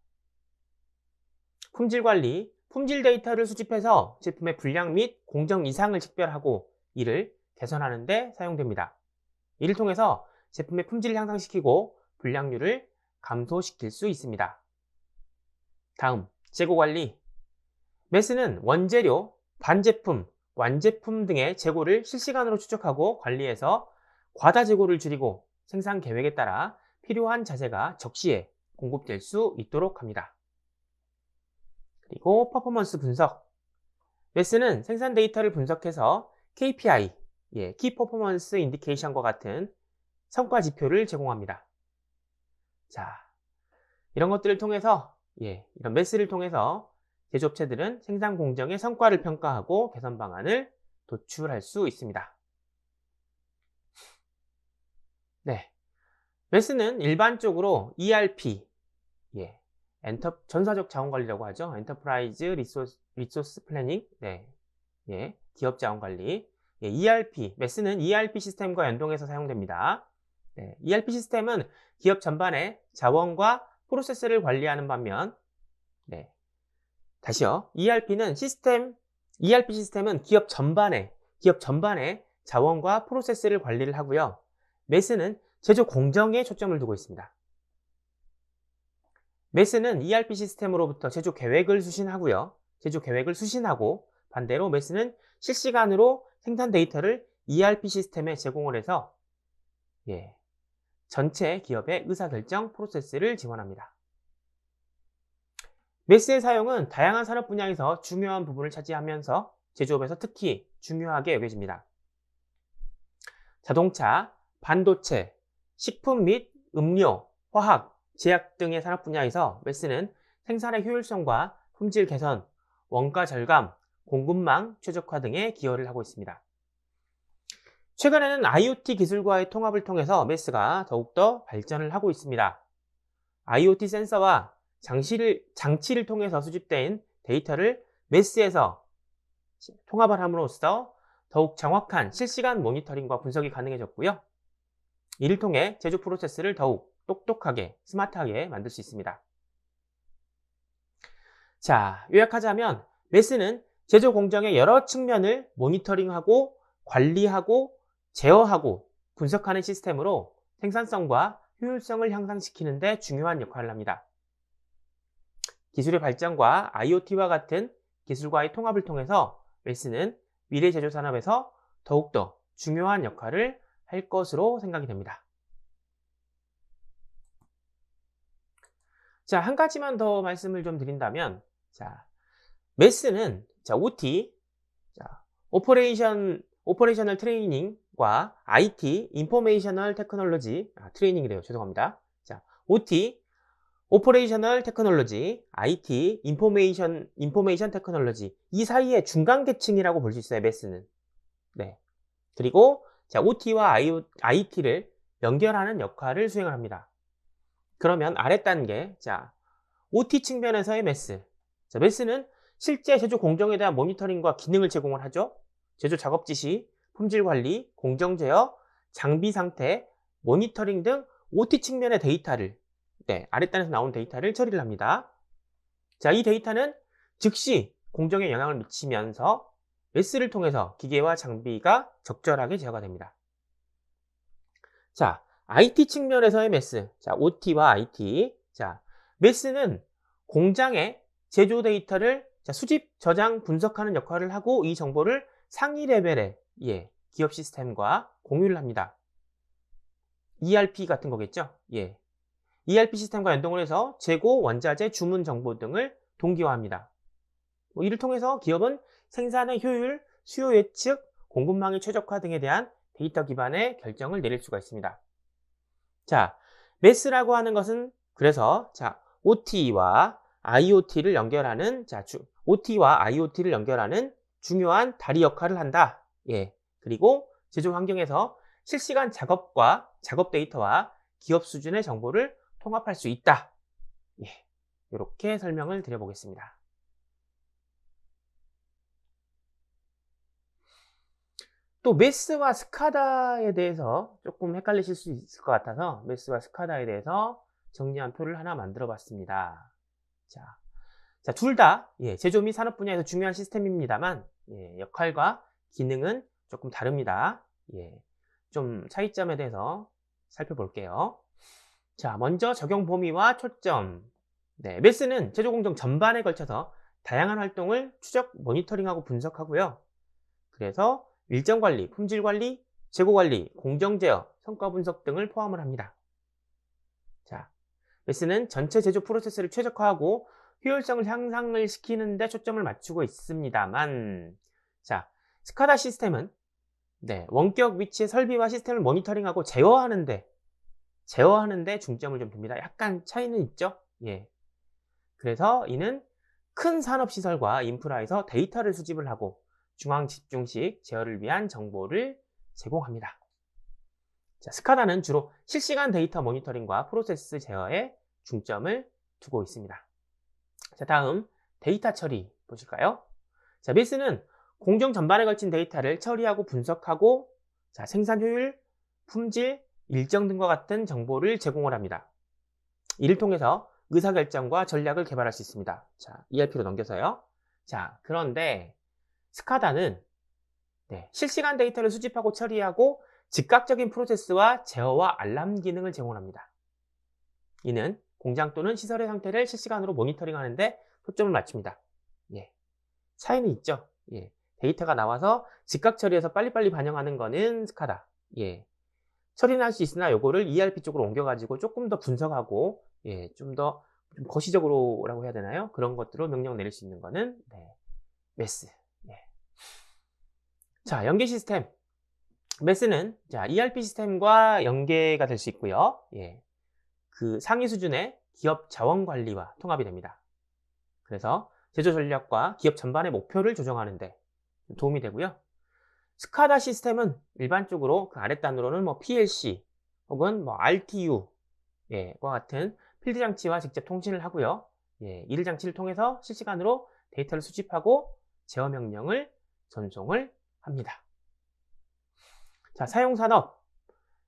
[SPEAKER 1] 품질 관리, 품질 데이터를 수집해서 제품의 불량 및 공정 이상을 식별하고 이를 개선하는 데 사용됩니다. 이를 통해서 제품의 품질을 향상시키고 불량률을 감소시킬 수 있습니다. 다음, 재고 관리. 메스는 원재료, 반제품, 완제품 등의 재고를 실시간으로 추적하고 관리해서 과다 재고를 줄이고 생산 계획에 따라 필요한 자재가 적시에 공급될 수 있도록 합니다. 그리고 퍼포먼스 분석. 메스는 생산 데이터를 분석해서 KPI, Key Performance Indication과 같은 성과 지표를 제공합니다. 자, 이런 것들을 통해서, 이런 메스를 통해서 제조업체들은 생산 공정의 성과를 평가하고 개선 방안을 도출할 수 있습니다. 네, 메스는 일반적으로 ERP, 전사적 자원관리라고 하죠. 엔터프라이즈 리소스 플래닝, 기업 자원관리. ERP, 메스는 ERP 시스템과 연동해서 사용됩니다. ERP 시스템은 기업 전반의 자원과 프로세스를 관리하는 반면, 다시요. ERP 시스템은 기업 전반의 자원과 프로세스를 관리를 하고요. 메스는 제조 공정에 초점을 두고 있습니다. 메스는 ERP 시스템으로부터 제조 계획을 수신하고 반대로 메스는 실시간으로 생산 데이터를 ERP 시스템에 제공을 해서 전체 기업의 의사결정 프로세스를 지원합니다. 메스의 사용은 다양한 산업 분야에서 중요한 부분을 차지하면서 제조업에서 특히 중요하게 여겨집니다. 자동차, 반도체, 식품 및 음료, 화학, 제약 등의 산업 분야에서 메스는 생산의 효율성과 품질 개선, 원가 절감, 공급망 최적화 등에 기여를 하고 있습니다. 최근에는 IoT 기술과의 통합을 통해서 메스가 더욱더 발전을 하고 있습니다. IoT 센서와 장치를 통해서 수집된 데이터를 메스에서 통합을 함으로써 더욱 정확한 실시간 모니터링과 분석이 가능해졌고요. 이를 통해 제조 프로세스를 더욱 똑똑하게, 스마트하게 만들 수 있습니다. 자, 요약하자면 메스는 제조 공정의 여러 측면을 모니터링하고 관리하고 제어하고 분석하는 시스템으로 생산성과 효율성을 향상시키는 데 중요한 역할을 합니다. 기술의 발전과 IoT와 같은 기술과의 통합을 통해서 메스는 미래 제조 산업에서 더욱더 중요한 역할을 할 것으로 생각이 됩니다. 자, 한 가지만 더 말씀을 좀 드린다면, 자, 메스는 OT, 오퍼레이셔널 트레이닝과 IT, 인포메이셔널 테크놀로지, 트레이닝이래요. 죄송합니다. 자, OT, 오퍼레이셔널 테크놀로지, IT, 인포메이션 테크놀로지, 이 사이의 중간 계층이라고 볼 수 있어요, 메스는. 네. 그리고 OT와 IT를 연결하는 역할을 수행을 합니다. 그러면 아랫단계, OT 측면에서의 메스. 메스는 실제 제조 공정에 대한 모니터링과 기능을 제공을 하죠. 제조 작업 지시, 품질 관리, 공정 제어, 장비 상태, 모니터링 등 OT 측면의 데이터를, 아랫단에서 나온 데이터를 처리를 합니다. 자, 이 데이터는 즉시 공정에 영향을 미치면서 메스를 통해서 기계와 장비가 적절하게 제어가 됩니다. 자, IT 측면에서의 메스. 자, OT와 IT. 자, 메스는 공장의 제조 데이터를 수집, 저장, 분석하는 역할을 하고 이 정보를 상위 레벨의 기업 시스템과 공유를 합니다. ERP 같은 거겠죠? ERP 시스템과 연동을 해서 재고, 원자재, 주문 정보 등을 동기화합니다. 이를 통해서 기업은 생산의 효율, 수요 예측, 공급망의 최적화 등에 대한 데이터 기반의 결정을 내릴 수가 있습니다. 자, 메스라고 하는 것은 그래서 OT와 IoT를 연결하는 중요한 다리 역할을 한다. 그리고 제조 환경에서 실시간 작업 데이터와 기업 수준의 정보를 통합할 수 있다. 이렇게 설명을 드려보겠습니다. 또 메스와 스카다에 대해서 조금 헷갈리실 수 있을 것 같아서 메스와 스카다에 대해서 정리한 표를 하나 만들어 봤습니다. 자, 둘 다 제조 및 산업 분야에서 중요한 시스템입니다만 역할과 기능은 조금 다릅니다. 좀 차이점에 대해서 살펴볼게요. 자, 먼저 적용 범위와 초점. 메스는 제조 공정 전반에 걸쳐서 다양한 활동을 추적, 모니터링하고 분석하고요. 그래서 일정 관리, 품질 관리, 재고 관리, 공정 제어, 성과 분석 등을 포함을 합니다. 자, 메스는 전체 제조 프로세스를 최적화하고 효율성을 향상을 시키는 데 초점을 맞추고 있습니다만, 스카다 시스템은 원격 위치의 설비와 시스템을 모니터링하고 제어하는 데 중점을 좀 둡니다. 약간 차이는 있죠? 그래서 이는 큰 산업시설과 인프라에서 데이터를 수집을 하고 중앙 집중식 제어를 위한 정보를 제공합니다. 자, 스카다는 주로 실시간 데이터 모니터링과 프로세스 제어에 중점을 두고 있습니다. 자, 다음 데이터 처리 보실까요? 자, 메스는 공정 전반에 걸친 데이터를 처리하고 분석하고 생산 효율, 품질, 일정 등과 같은 정보를 제공을 합니다. 이를 통해서 의사결정과 전략을 개발할 수 있습니다. 자, ERP로 넘겨서요. 자, 그런데 스카다는 실시간 데이터를 수집하고 처리하고 즉각적인 프로세스와 제어와 알람 기능을 제공합니다. 이는 공장 또는 시설의 상태를 실시간으로 모니터링하는 데 초점을 맞춥니다. 차이는 있죠. 데이터가 나와서 즉각 처리해서 빨리빨리 반영하는 거는 스카다. 처리는 할 수 있으나 요거를 ERP 쪽으로 옮겨가지고 조금 더 분석하고 좀 더 거시적으로라고 해야 되나요? 그런 것들로 명령 내릴 수 있는 거는 메스. 자, 연계 시스템. 메스는 ERP 시스템과 연계가 될 수 있고요. 그 상위 수준의 기업 자원 관리와 통합이 됩니다. 그래서 제조 전략과 기업 전반의 목표를 조정하는 데 도움이 되고요. 스카다 시스템은 일반적으로 그 아랫단으로는 PLC 혹은 RTU와 같은 필드 장치와 직접 통신을 하고요. 이를 장치를 통해서 실시간으로 데이터를 수집하고 제어 명령을 전송을 합니다. 자, 사용 산업.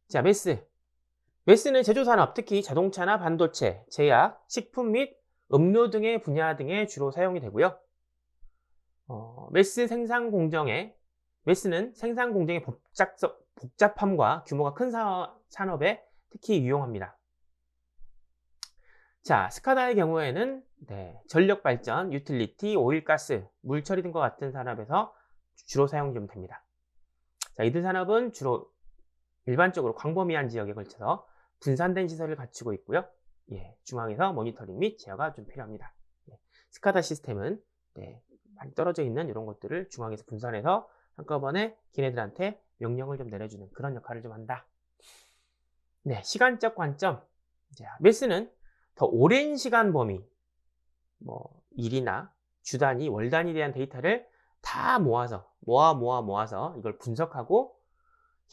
[SPEAKER 1] 자, 메스는 제조 산업, 특히 자동차나 반도체, 제약, 식품 및 음료 등의 분야 등에 주로 사용이 되고요. 메스는 생산 공정의 복잡함과 규모가 큰 산업에 특히 유용합니다. 자, 스카다의 경우에는 전력 발전, 유틸리티, 오일, 가스, 물 처리 등과 같은 산업에서 주로 사용되면 됩니다. 자, 이들 산업은 주로 일반적으로 광범위한 지역에 걸쳐서 분산된 시설을 갖추고 있고요. 중앙에서 모니터링 및 제어가 좀 필요합니다. 스카다 시스템은 많이 떨어져 있는 이런 것들을 중앙에서 분산해서 한꺼번에 걔네들한테 명령을 좀 내려주는 그런 역할을 좀 한다. 시간적 관점. 자, 메스는 더 오랜 시간 범위, 일이나 주 단위, 월 단위에 대한 데이터를 다 모아서 이걸 분석하고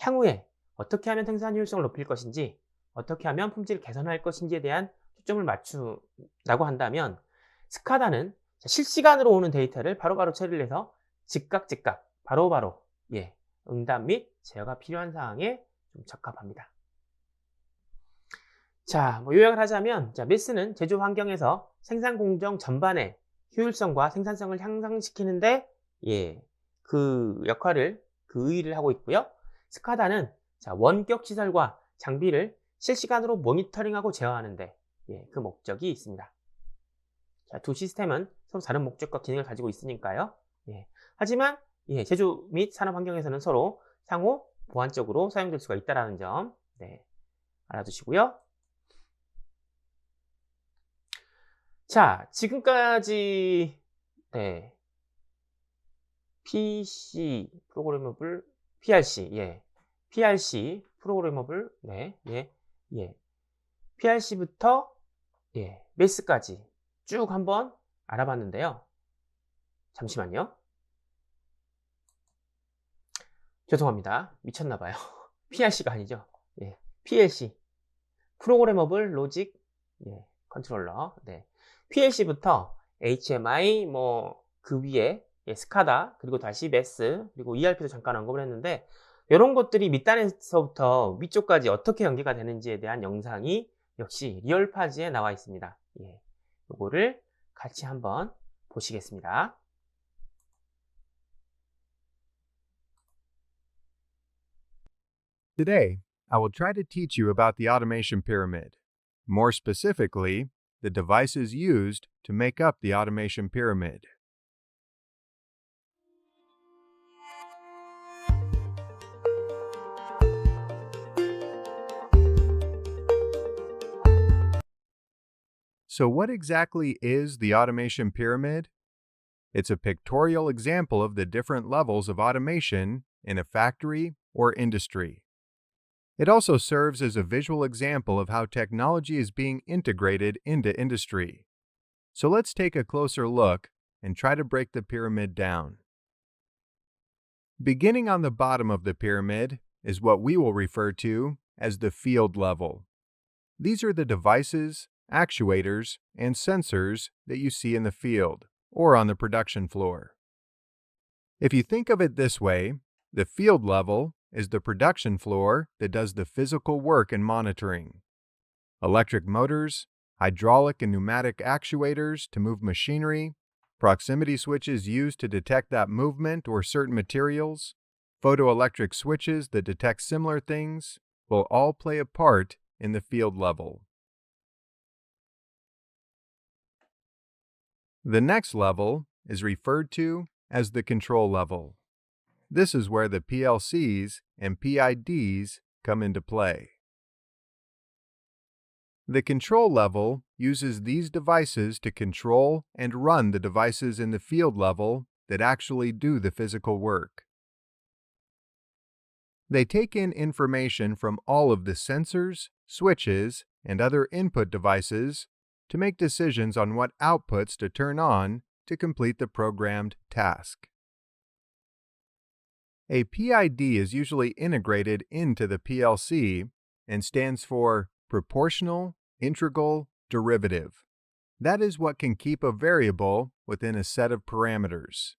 [SPEAKER 1] 향후에 어떻게 하면 생산 효율성을 높일 것인지, 어떻게 하면 품질을 개선할 것인지에 대한 초점을 맞춘다고 한다면, 스카다는 실시간으로 오는 데이터를 바로바로 처리를 해서 즉각 바로바로 응답 및 제어가 필요한 사항에 좀 적합합니다. 자, 요약을 하자면, 메스는 제조 환경에서 생산 공정 전반의 효율성과 생산성을 향상시키는데 그 역할을, 그 의의를 하고 있고요. 스카다는 원격 시설과 장비를 실시간으로 모니터링하고 제어하는데 그 목적이 있습니다. 자, 두 시스템은 서로 다른 목적과 기능을 가지고 있으니까요. 하지만 제조 및 산업 환경에서는 서로 상호 보완적으로 사용될 수가 있다는 점 알아두시고요. 자, 지금까지 PC 프로그래머블 PRC 프로그래머블 PRC부터 메스까지 쭉 한번 알아봤는데요. 잠시만요. 죄송합니다. 미쳤나봐요. PRC가 아니죠. PLC 프로그래머블 로직 컨트롤러. PLC부터 HMI 그 위에 스카다, 그리고 다시 메스, 그리고 ERP도 잠깐 언급을 했는데, 이런 것들이 밑단에서부터 위쪽까지 어떻게 연계가 되는지에 대한 영상이 역시 리얼파지에 나와 있습니다. 이거를 같이 한번 보시겠습니다.
[SPEAKER 2] Today, I will try to teach you about the automation pyramid. More specifically, the devices used to make up the automation pyramid. So what exactly is the automation pyramid? It's a pictorial example of the different levels of automation in a factory or industry. It also serves as a visual example of how technology is being integrated into industry. So let's take a closer look and try to break the pyramid down. Beginning on the bottom of the pyramid is what we will refer to as the field level. These are the devices, actuators, and sensors that you see in the field or on the production floor. If you think of it this way, the field level is the production floor that does the physical work and monitoring. Electric motors, hydraulic and pneumatic actuators to move machinery, proximity switches used to detect that movement or certain materials, photoelectric switches that detect similar things, will all play a part in the field level. The next level is referred to as the control level. This is where the PLCs and PIDs come into play. The control level uses these devices to control and run the devices in the field level that actually do the physical work. They take in information from all of the sensors, switches, and other input devices to make decisions on what outputs to turn on to complete the programmed task. A PID is usually integrated into the PLC and stands for Proportional Integral Derivative. That is what can keep a variable within a set of parameters.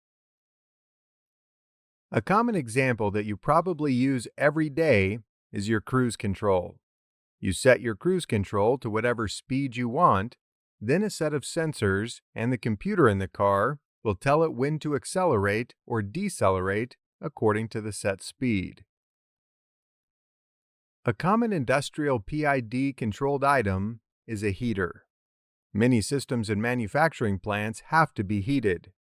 [SPEAKER 2] A common example that you probably use every day is your cruise control. You set your cruise control to whatever speed you want, then a set of sensors and the computer in the car will tell it when to accelerate or decelerate according to the set speed. A common industrial PID controlled item is a heater. Many systems in manufacturing plants have to be heated.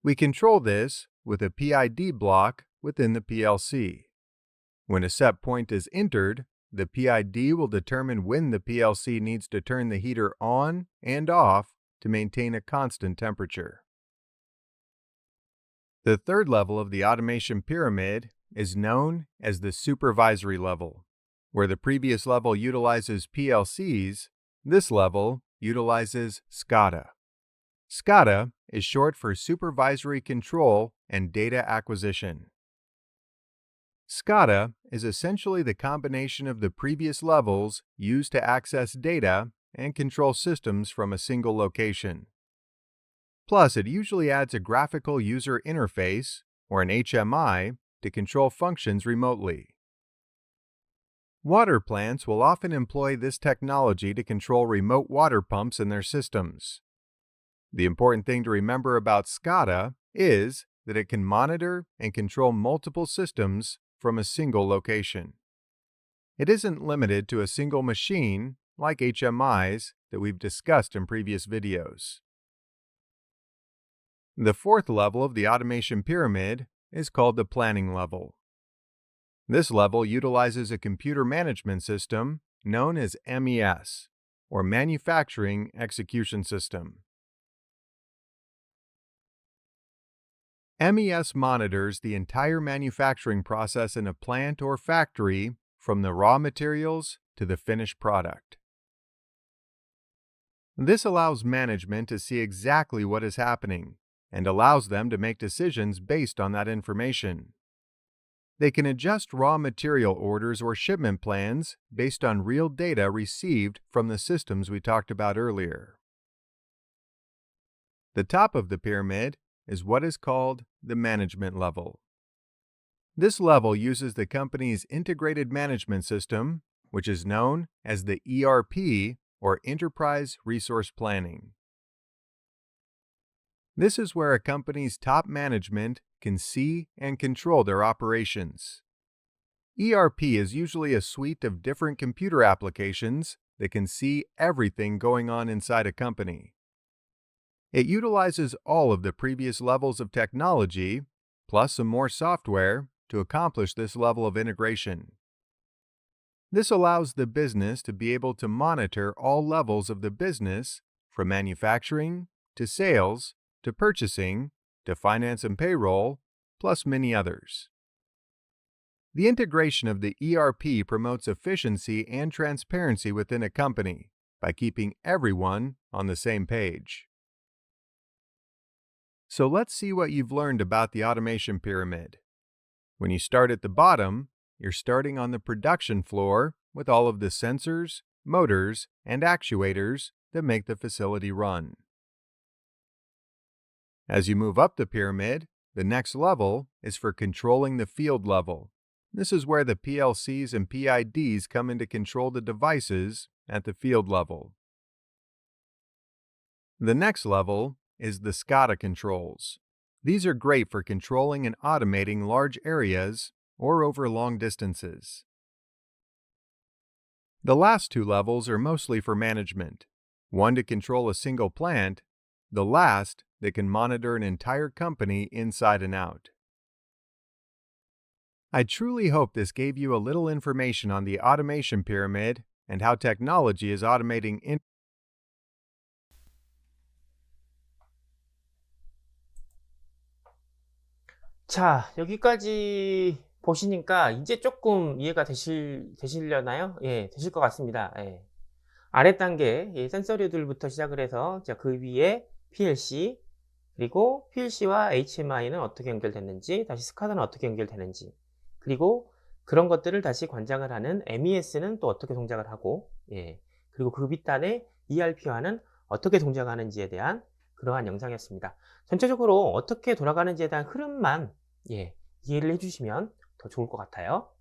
[SPEAKER 2] We control this with a PID block within the PLC. When a set point is entered, the PID will determine when the PLC needs to turn the heater on and off to maintain a constant temperature. The third level of the automation pyramid is known as the supervisory level. Where the previous level utilizes PLCs, this level utilizes SCADA. SCADA is short for Supervisory Control and Data Acquisition. SCADA is essentially the combination of the previous levels used to access data and control systems from a single location. Plus, it usually adds a graphical user interface, or an HMI, to control functions remotely. Water plants will often employ this technology to control remote water pumps in their systems. The important thing to remember about SCADA is that it can monitor and control multiple systems from a single location. It isn't limited to a single machine like HMIs that we've discussed in previous videos. The fourth level of the automation pyramid is called the planning level. This level utilizes a computer management system known as MES, or Manufacturing Execution System. MES monitors the entire manufacturing process in a plant or factory from the raw materials to the finished product. This allows management to see exactly what is happening and allows them to make decisions based on that information. They can adjust raw material orders or shipment plans based on real data received from the systems we talked about earlier. The top of the pyramid is what is called the management level. This level uses the company's integrated management system, which is known as the ERP, or Enterprise Resource Planning. This is where a company's top management can see and control their operations. ERP is usually a suite of different computer applications that can see everything going on inside a company. It utilizes all of the previous levels of technology, plus some more software, to accomplish this level of integration. This allows the business to be able to monitor all levels of the business, from manufacturing to sales to purchasing to finance and payroll, plus many others. The integration of the ERP promotes efficiency and transparency within a company by keeping everyone on the same page. So let's see what you've learned about the automation pyramid. When you start at the bottom, you're starting on the production floor with all of the sensors, motors, and actuators that make the facility run. As you move up the pyramid, the next level is for controlling the field level. This is where the PLCs and PIDs come in to control the devices at the field level. The next level is the SCADA controls. These are great for controlling and automating large areas or over long distances. The last two levels are mostly for management, one to control a single plant, the last that can monitor an entire company inside and out. I truly hope this gave you a little information on the automation pyramid and how technology is automating
[SPEAKER 1] 자, 여기까지 보시니까 이제 조금 이해가 되시려나요? 예, 되실 것 같습니다. 예. 아래 단계 센서류들부터 시작을 해서 그 위에 PLC, 그리고 PLC와 HMI는 어떻게 연결됐는지, 다시 스카다는 어떻게 연결되는지, 그리고 그런 것들을 다시 관장을 하는 MES는 또 어떻게 동작을 하고, 예, 그리고 그 밑단에 ERP와는 어떻게 동작하는지에 대한 그러한 영상이었습니다. 전체적으로 어떻게 돌아가는지에 대한 흐름만 이해를 해주시면 더 좋을 것 같아요.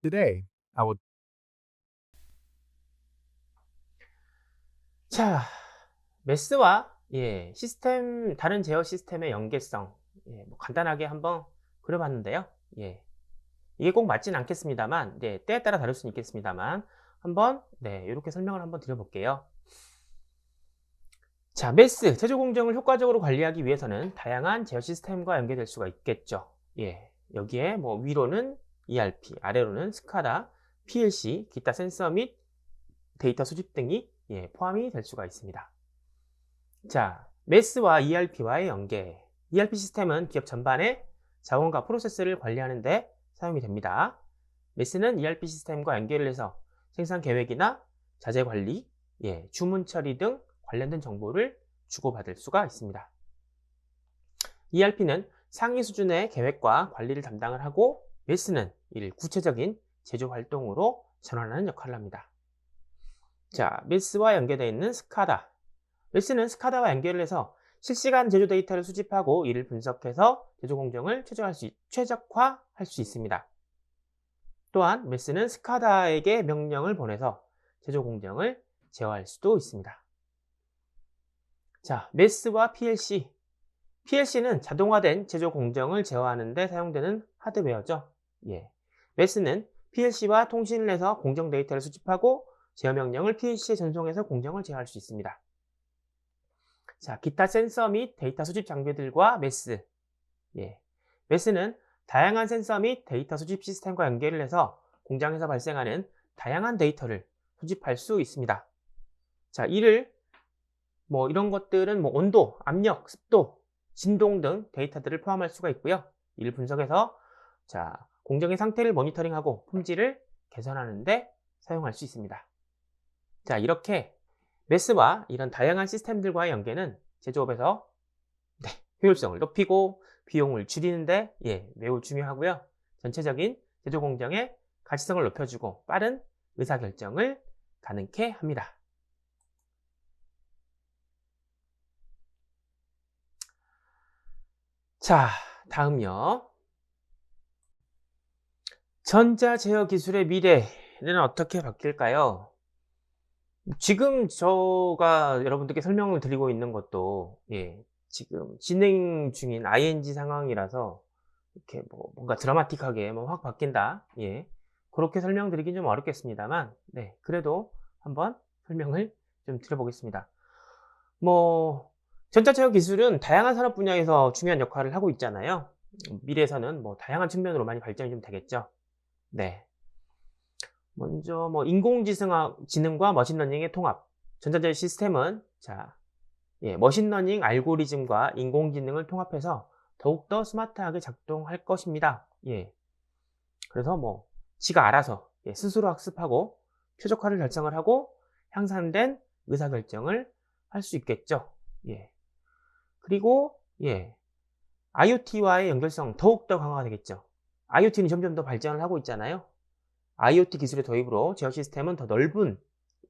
[SPEAKER 2] Today, I will
[SPEAKER 1] 자, MES와 시스템, 다른 제어 시스템의 연계성, 뭐 간단하게 한번 그려봤는데요. 이게 꼭 맞진 않겠습니다만, 때에 따라 다를 수는 있겠습니다만, 한번, 이렇게 설명을 한번 드려볼게요. 자, MES, 제조 공정을 효과적으로 관리하기 위해서는 다양한 제어 시스템과 연계될 수가 있겠죠. 여기에 뭐 위로는 ERP, 아래로는 스카다, PLC, 기타 센서 및 데이터 수집 등이 포함이 될 수가 있습니다. 자, MES와 ERP와의 연계. ERP 시스템은 기업 전반의 자원과 프로세스를 관리하는 데 사용이 됩니다. MES는 ERP 시스템과 연결을 해서 생산 계획이나 자재 관리, 주문 처리 등 관련된 정보를 주고받을 수가 있습니다. ERP는 상위 수준의 계획과 관리를 담당을 하고, MES는 이를 구체적인 제조 활동으로 전환하는 역할을 합니다. 자, MES와 연계되어 있는 스카다. MES는 스카다와 연결을 해서 실시간 제조 데이터를 수집하고 이를 분석해서 제조 공정을 최적화할 수 있습니다. 또한 MES는 스카다에게 명령을 보내서 제조 공정을 제어할 수도 있습니다. 자, MES와 PLC. PLC는 자동화된 제조 공정을 제어하는 데 사용되는 하드웨어죠. MES는 PLC와 통신을 해서 공정 데이터를 수집하고 제어 명령을 PLC에 전송해서 공정을 제어할 수 있습니다. 자, 기타 센서 및 데이터 수집 장비들과 MES. MES는 다양한 센서 및 데이터 수집 시스템과 연결을 해서 공장에서 발생하는 다양한 데이터를 수집할 수 있습니다. 자, 이런 것들은 온도, 압력, 습도, 진동 등 데이터들을 포함할 수가 있고요. 이를 분석해서 공정의 상태를 모니터링하고 품질을 개선하는 데 사용할 수 있습니다. 자, 이렇게 MES와 이런 다양한 시스템들과의 연계는 제조업에서 효율성을 높이고 비용을 줄이는데 매우 중요하고요. 전체적인 제조 공정의 가치성을 높여주고 빠른 의사결정을 가능케 합니다. 자, 다음요. 전자제어 기술의 미래는 어떻게 바뀔까요? 지금 제가 여러분들께 설명을 드리고 있는 것도 지금 진행 중인 ING 상황이라서 이렇게 뭔가 드라마틱하게 확 바뀐다, 그렇게 설명드리긴 좀 어렵겠습니다만, 그래도 한번 설명을 좀 드려보겠습니다. 전자제어 기술은 다양한 산업 분야에서 중요한 역할을 하고 있잖아요. 미래에서는 다양한 측면으로 많이 발전이 좀 되겠죠. 먼저 인공지능과 머신러닝의 통합. 전자제어 시스템은 머신러닝 알고리즘과 인공지능을 통합해서 더욱더 스마트하게 작동할 것입니다. 그래서 지가 알아서 스스로 학습하고 최적화를 달성을 하고 향상된 의사결정을 할 수 있겠죠. 그리고 IoT와의 연결성 더욱더 강화가 되겠죠. IoT는 점점 더 발전을 하고 있잖아요. IoT 기술의 도입으로 제어 시스템은 더 넓은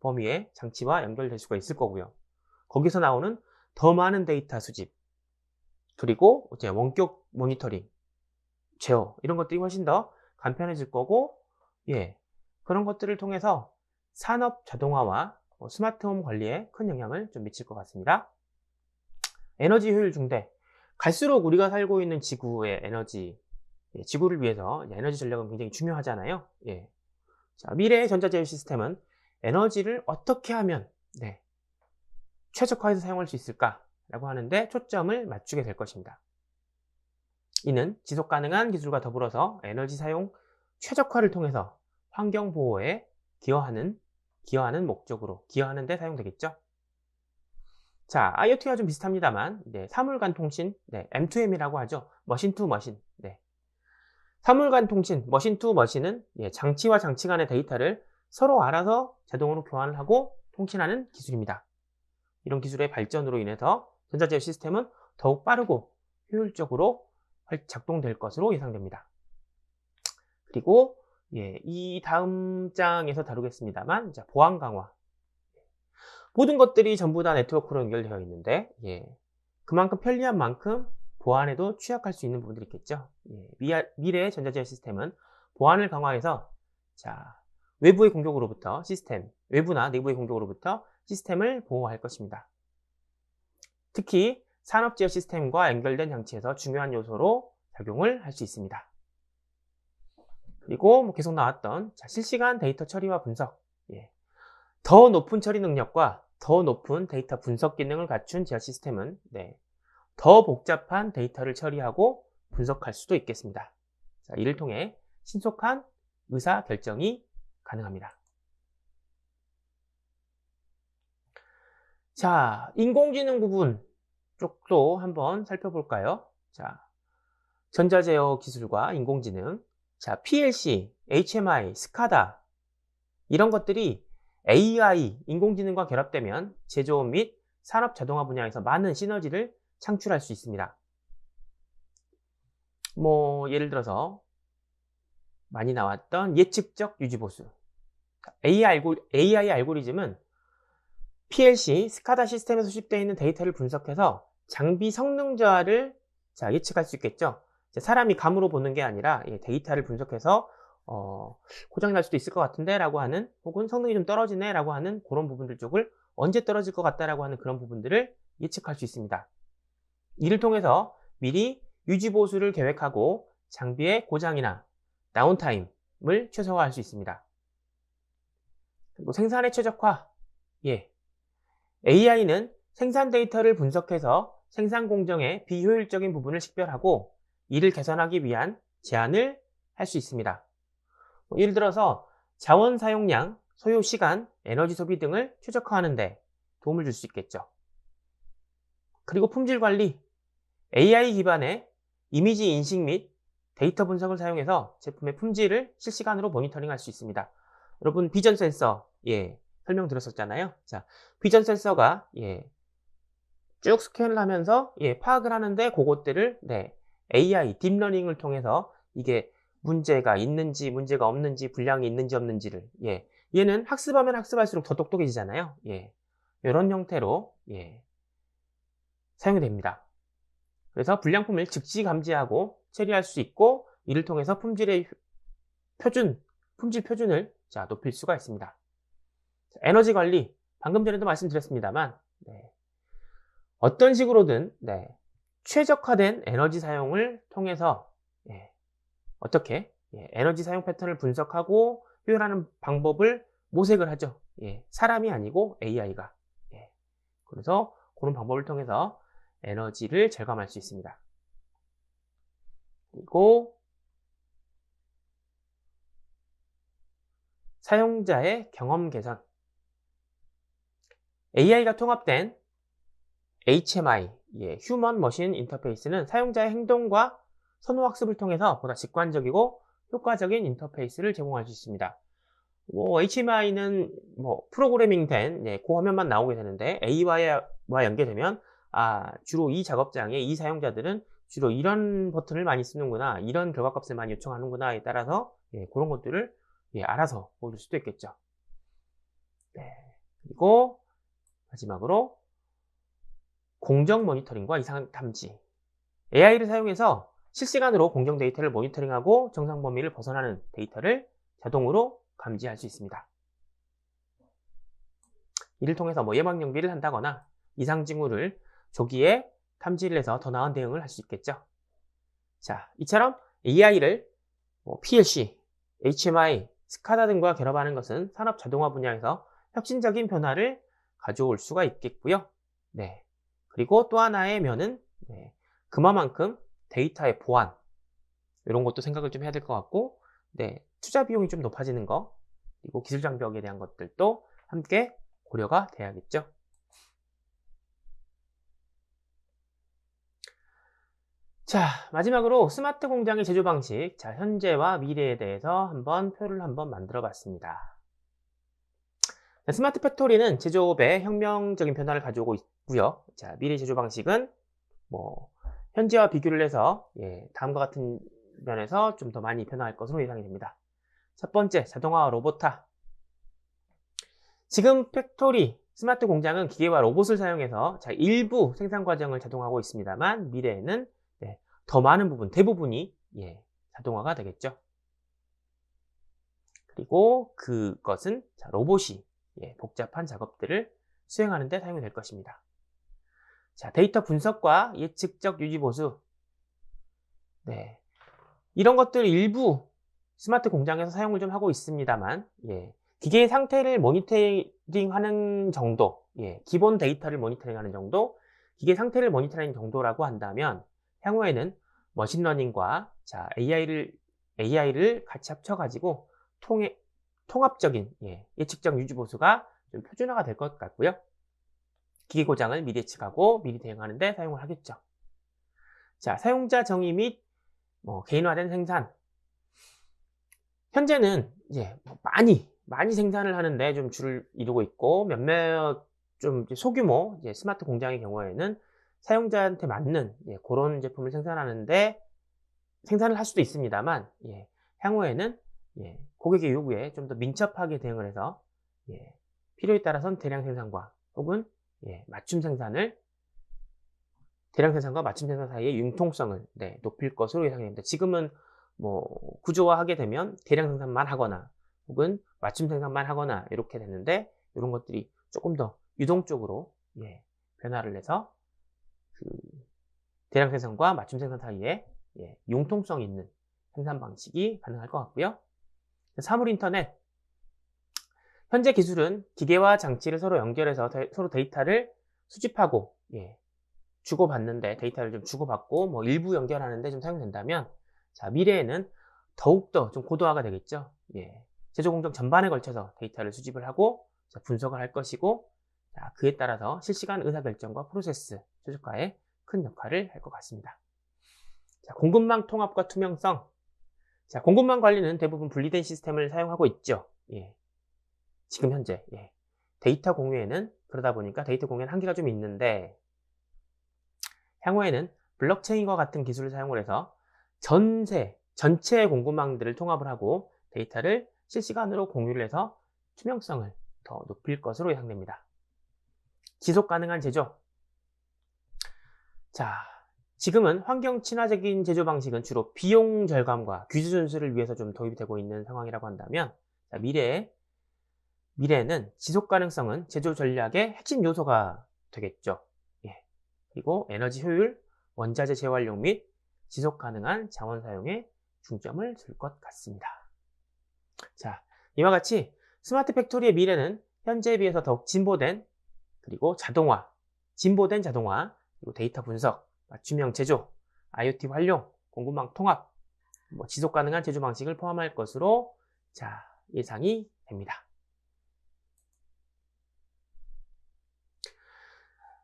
[SPEAKER 1] 범위의 장치와 연결될 수가 있을 거고요. 거기서 나오는 더 많은 데이터 수집, 그리고 원격 모니터링, 제어 이런 것들이 훨씬 더 간편해질 거고, 그런 것들을 통해서 산업 자동화와 스마트홈 관리에 큰 영향을 좀 미칠 것 같습니다. 에너지 효율 중대. 갈수록 우리가 살고 있는 지구의 에너지, 지구를 위해서 에너지 전략은 굉장히 중요하잖아요. 예. 자, 미래의 전자제어 시스템은 에너지를 어떻게 하면 최적화해서 사용할 수 있을까라고 하는데 초점을 맞추게 될 것입니다. 이는 지속 가능한 기술과 더불어서 에너지 사용 최적화를 통해서 환경 보호에 기여하는 데 사용되겠죠. 자, IoT와 좀 비슷합니다만, 사물 간 통신, M2M이라고 하죠. 머신 투 머신. 사물 간 통신, 머신 투 머신은 장치와 장치 간의 데이터를 서로 알아서 자동으로 교환을 하고 통신하는 기술입니다. 이런 기술의 발전으로 인해서 전자제어 시스템은 더욱 빠르고 효율적으로 작동될 것으로 예상됩니다. 그리고 이 다음 장에서 다루겠습니다만, 보안 강화. 모든 것들이 전부 다 네트워크로 연결되어 있는데 그만큼 편리한 만큼 보안에도 취약할 수 있는 부분들이 있겠죠. 미래의 전자제어 시스템은 보안을 강화해서 외부의 공격으로부터 외부나 내부의 공격으로부터 시스템을 보호할 것입니다. 특히 산업제어 시스템과 연결된 장치에서 중요한 요소로 작용을 할 수 있습니다. 그리고 계속 나왔던 실시간 데이터 처리와 분석. 더 높은 처리 능력과 더 높은 데이터 분석 기능을 갖춘 제어 시스템은 더 복잡한 데이터를 처리하고 분석할 수도 있겠습니다. 이를 통해 신속한 의사 결정이 가능합니다. 자, 인공지능 부분 쪽도 한번 살펴볼까요? 자, 전자제어 기술과 인공지능, PLC, HMI, 스카다 이런 것들이 AI, 인공지능과 결합되면 제조업 및 산업 자동화 분야에서 많은 시너지를 창출할 수 있습니다. 예를 들어서 많이 나왔던 예측적 유지보수. AI 알고리즘은 PLC, 스카다 시스템에 수집되어 있는 데이터를 분석해서 장비 성능 저하를 예측할 수 있겠죠. 사람이 감으로 보는 게 아니라 데이터를 분석해서 고장이 날 수도 있을 것 같은데 라고 하는, 혹은 성능이 좀 떨어지네 라고 하는 그런 부분들 쪽을 언제 떨어질 것 같다라고 하는 그런 부분들을 예측할 수 있습니다. 이를 통해서 미리 유지보수를 계획하고 장비의 고장이나 다운타임을 최소화할 수 있습니다. 그리고 생산의 최적화. AI는 생산 데이터를 분석해서 생산 공정의 비효율적인 부분을 식별하고 이를 개선하기 위한 제안을 할 수 있습니다. 예를 들어서 자원 사용량, 소요 시간, 에너지 소비 등을 최적화하는 데 도움을 줄 수 있겠죠. 그리고 품질 관리. AI 기반의 이미지 인식 및 데이터 분석을 사용해서 제품의 품질을 실시간으로 모니터링할 수 있습니다. 여러분 비전 센서 설명드렸었잖아요. 비전 센서가 쭉 스캔을 하면서 파악을 하는데 그것들을 AI 딥러닝을 통해서 이게 문제가 있는지 문제가 없는지 불량이 있는지 없는지를 얘는 학습하면 학습할수록 더 똑똑해지잖아요. 이런 형태로 사용이 됩니다. 그래서 불량품을 즉시 감지하고 처리할 수 있고 이를 통해서 품질 표준을 높일 수가 있습니다. 에너지 관리, 방금 전에도 말씀드렸습니다만 어떤 식으로든 최적화된 에너지 사용을 통해서 어떻게 에너지 사용 패턴을 분석하고 효율하는 방법을 모색을 하죠. 사람이 아니고 AI가. 그래서 그런 방법을 통해서 에너지를 절감할 수 있습니다. 그리고 사용자의 경험 개선. AI가 통합된 HMI, 휴먼 머신 인터페이스는 사용자의 행동과 선호 학습을 통해서 보다 직관적이고 효과적인 인터페이스를 제공할 수 있습니다. HMI는 프로그래밍 된 그 화면만 나오게 되는데 AI와 연계되면 주로 이 작업장에 이 사용자들은 주로 이런 버튼을 많이 쓰는구나, 이런 결과값을 많이 요청하는구나에 따라서 그런 것들을 알아서 보여줄 수도 있겠죠. 그리고 마지막으로 공정 모니터링과 이상 탐지. AI를 사용해서 실시간으로 공정 데이터를 모니터링하고 정상 범위를 벗어나는 데이터를 자동으로 감지할 수 있습니다. 이를 통해서 뭐 예방 연비를 한다거나 이상 징후를 조기에 탐지를 해서 더 나은 대응을 할 수 있겠죠. 자, 이처럼 AI를 PLC, HMI, 스카다 등과 결합하는 것은 산업 자동화 분야에서 혁신적인 변화를 가져올 수가 있겠고요. 네. 그리고 또 하나의 면은 그만큼 데이터의 보안, 이런 것도 생각을 좀 해야 될 것 같고, 투자 비용이 좀 높아지는 거, 그리고 기술 장벽에 대한 것들도 함께 고려가 돼야겠죠. 자, 마지막으로 스마트 공장의 제조 방식, 자, 현재와 미래에 대해서 표를 한번 만들어 봤습니다. 스마트 팩토리는 제조업에 혁명적인 변화를 가져오고 있고요. 자, 미래 제조 방식은 현재와 비교를 해서 다음과 같은 면에서 좀 더 많이 변화할 것으로 예상이 됩니다. 첫 번째, 자동화와 로봇화. 지금 팩토리, 스마트 공장은 기계와 로봇을 사용해서 일부 생산 과정을 자동화하고 있습니다만 미래에는 더 많은 부분, 대부분이 자동화가 되겠죠. 그리고 그것은 로봇이 복잡한 작업들을 수행하는 데 사용이 될 것입니다. 자, 데이터 분석과 예측적 유지 보수. 이런 것들 일부 스마트 공장에서 사용을 좀 하고 있습니다만, 기계의 상태를 모니터링하는 정도, 기본 데이터를 모니터링하는 정도, 기계 상태를 모니터링하는 정도라고 한다면, 향후에는 머신러닝과 AI를 같이 합쳐가지고 통합적인 예측적 유지 보수가 좀 표준화가 될 것 같고요. 기계 고장을 미리 예측하고 미리 대응하는 데 사용을 하겠죠. 자, 사용자 정의 및 개인화된 생산. 현재는 많이 생산을 하는데 좀 줄을 이루고 있고, 몇몇 좀 소규모 스마트 공장의 경우에는 사용자한테 맞는 그런 제품을 생산을 할 수도 있습니다만, 향후에는 고객의 요구에 좀 더 민첩하게 대응을 해서 필요에 따라서는 대량 생산과 혹은 맞춤 생산을 대량 생산과 맞춤 생산 사이의 융통성을 높일 것으로 예상됩니다. 지금은 구조화하게 되면 대량 생산만 하거나 혹은 맞춤 생산만 하거나 이렇게 되는데, 이런 것들이 조금 더 유동적으로 변화를 해서 대량 생산과 맞춤 생산 사이에 융통성 있는 생산 방식이 가능할 것 같고요. 사물 인터넷. 현재 기술은 기계와 장치를 서로 연결해서 서로 데이터를 수집하고 주고받는데, 데이터를 좀 주고받고 일부 연결하는데 좀 사용된다면, 자, 미래에는 더욱더 좀 고도화가 되겠죠. 제조 공정 전반에 걸쳐서 데이터를 수집을 하고 분석을 할 것이고, 자, 그에 따라서 실시간 의사결정과 프로세스 최적화에 큰 역할을 할 것 같습니다. 자, 공급망 통합과 투명성. 자, 공급망 관리는 대부분 분리된 시스템을 사용하고 있죠. 지금 현재 데이터 공유에는, 그러다 보니까 데이터 공유에는 한계가 좀 있는데, 향후에는 블록체인과 같은 기술을 사용을 해서 전체 공급망들을 통합을 하고 데이터를 실시간으로 공유를 해서 투명성을 더 높일 것으로 예상됩니다. 지속 가능한 제조. 자, 지금은 환경 친화적인 제조 방식은 주로 비용 절감과 규제 준수를 위해서 좀 도입이 되고 있는 상황이라고 한다면, 자, 미래에는 지속 가능성은 제조 전략의 핵심 요소가 되겠죠. 그리고 에너지 효율, 원자재 재활용 및 지속 가능한 자원 사용에 중점을 둘 것 같습니다. 자, 이와 같이 스마트 팩토리의 미래는 현재에 비해서 더욱 진보된 자동화, 그리고 데이터 분석, 맞춤형 제조, IoT 활용, 공급망 통합, 지속 가능한 제조 방식을 포함할 것으로 예상이 됩니다.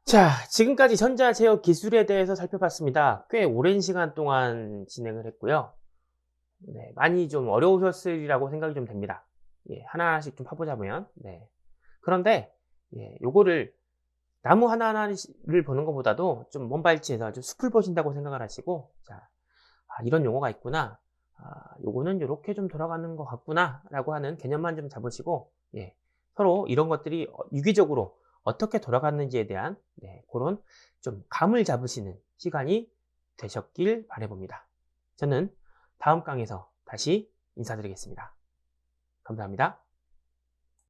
[SPEAKER 1] 자, 지금까지 전자제어 기술에 대해서 살펴봤습니다. 꽤 오랜 시간 동안 진행을 했고요. 많이 좀 어려우셨으리라고 생각이 좀 됩니다. 하나하나씩 좀 파보자면. 그런데, 요거를 나무 하나하나를 보는 것보다도 좀 먼발치해서 좀 숲을 보신다고 생각을 하시고, 이런 용어가 있구나. 요거는 이렇게 좀 돌아가는 것 같구나. 라고 하는 개념만 좀 잡으시고, 서로 이런 것들이 유기적으로 어떻게 돌아갔는지에 대한 그런 좀 감을 잡으시는 시간이 되셨길 바라봅니다. 저는 다음 강에서 다시 인사드리겠습니다. 감사합니다.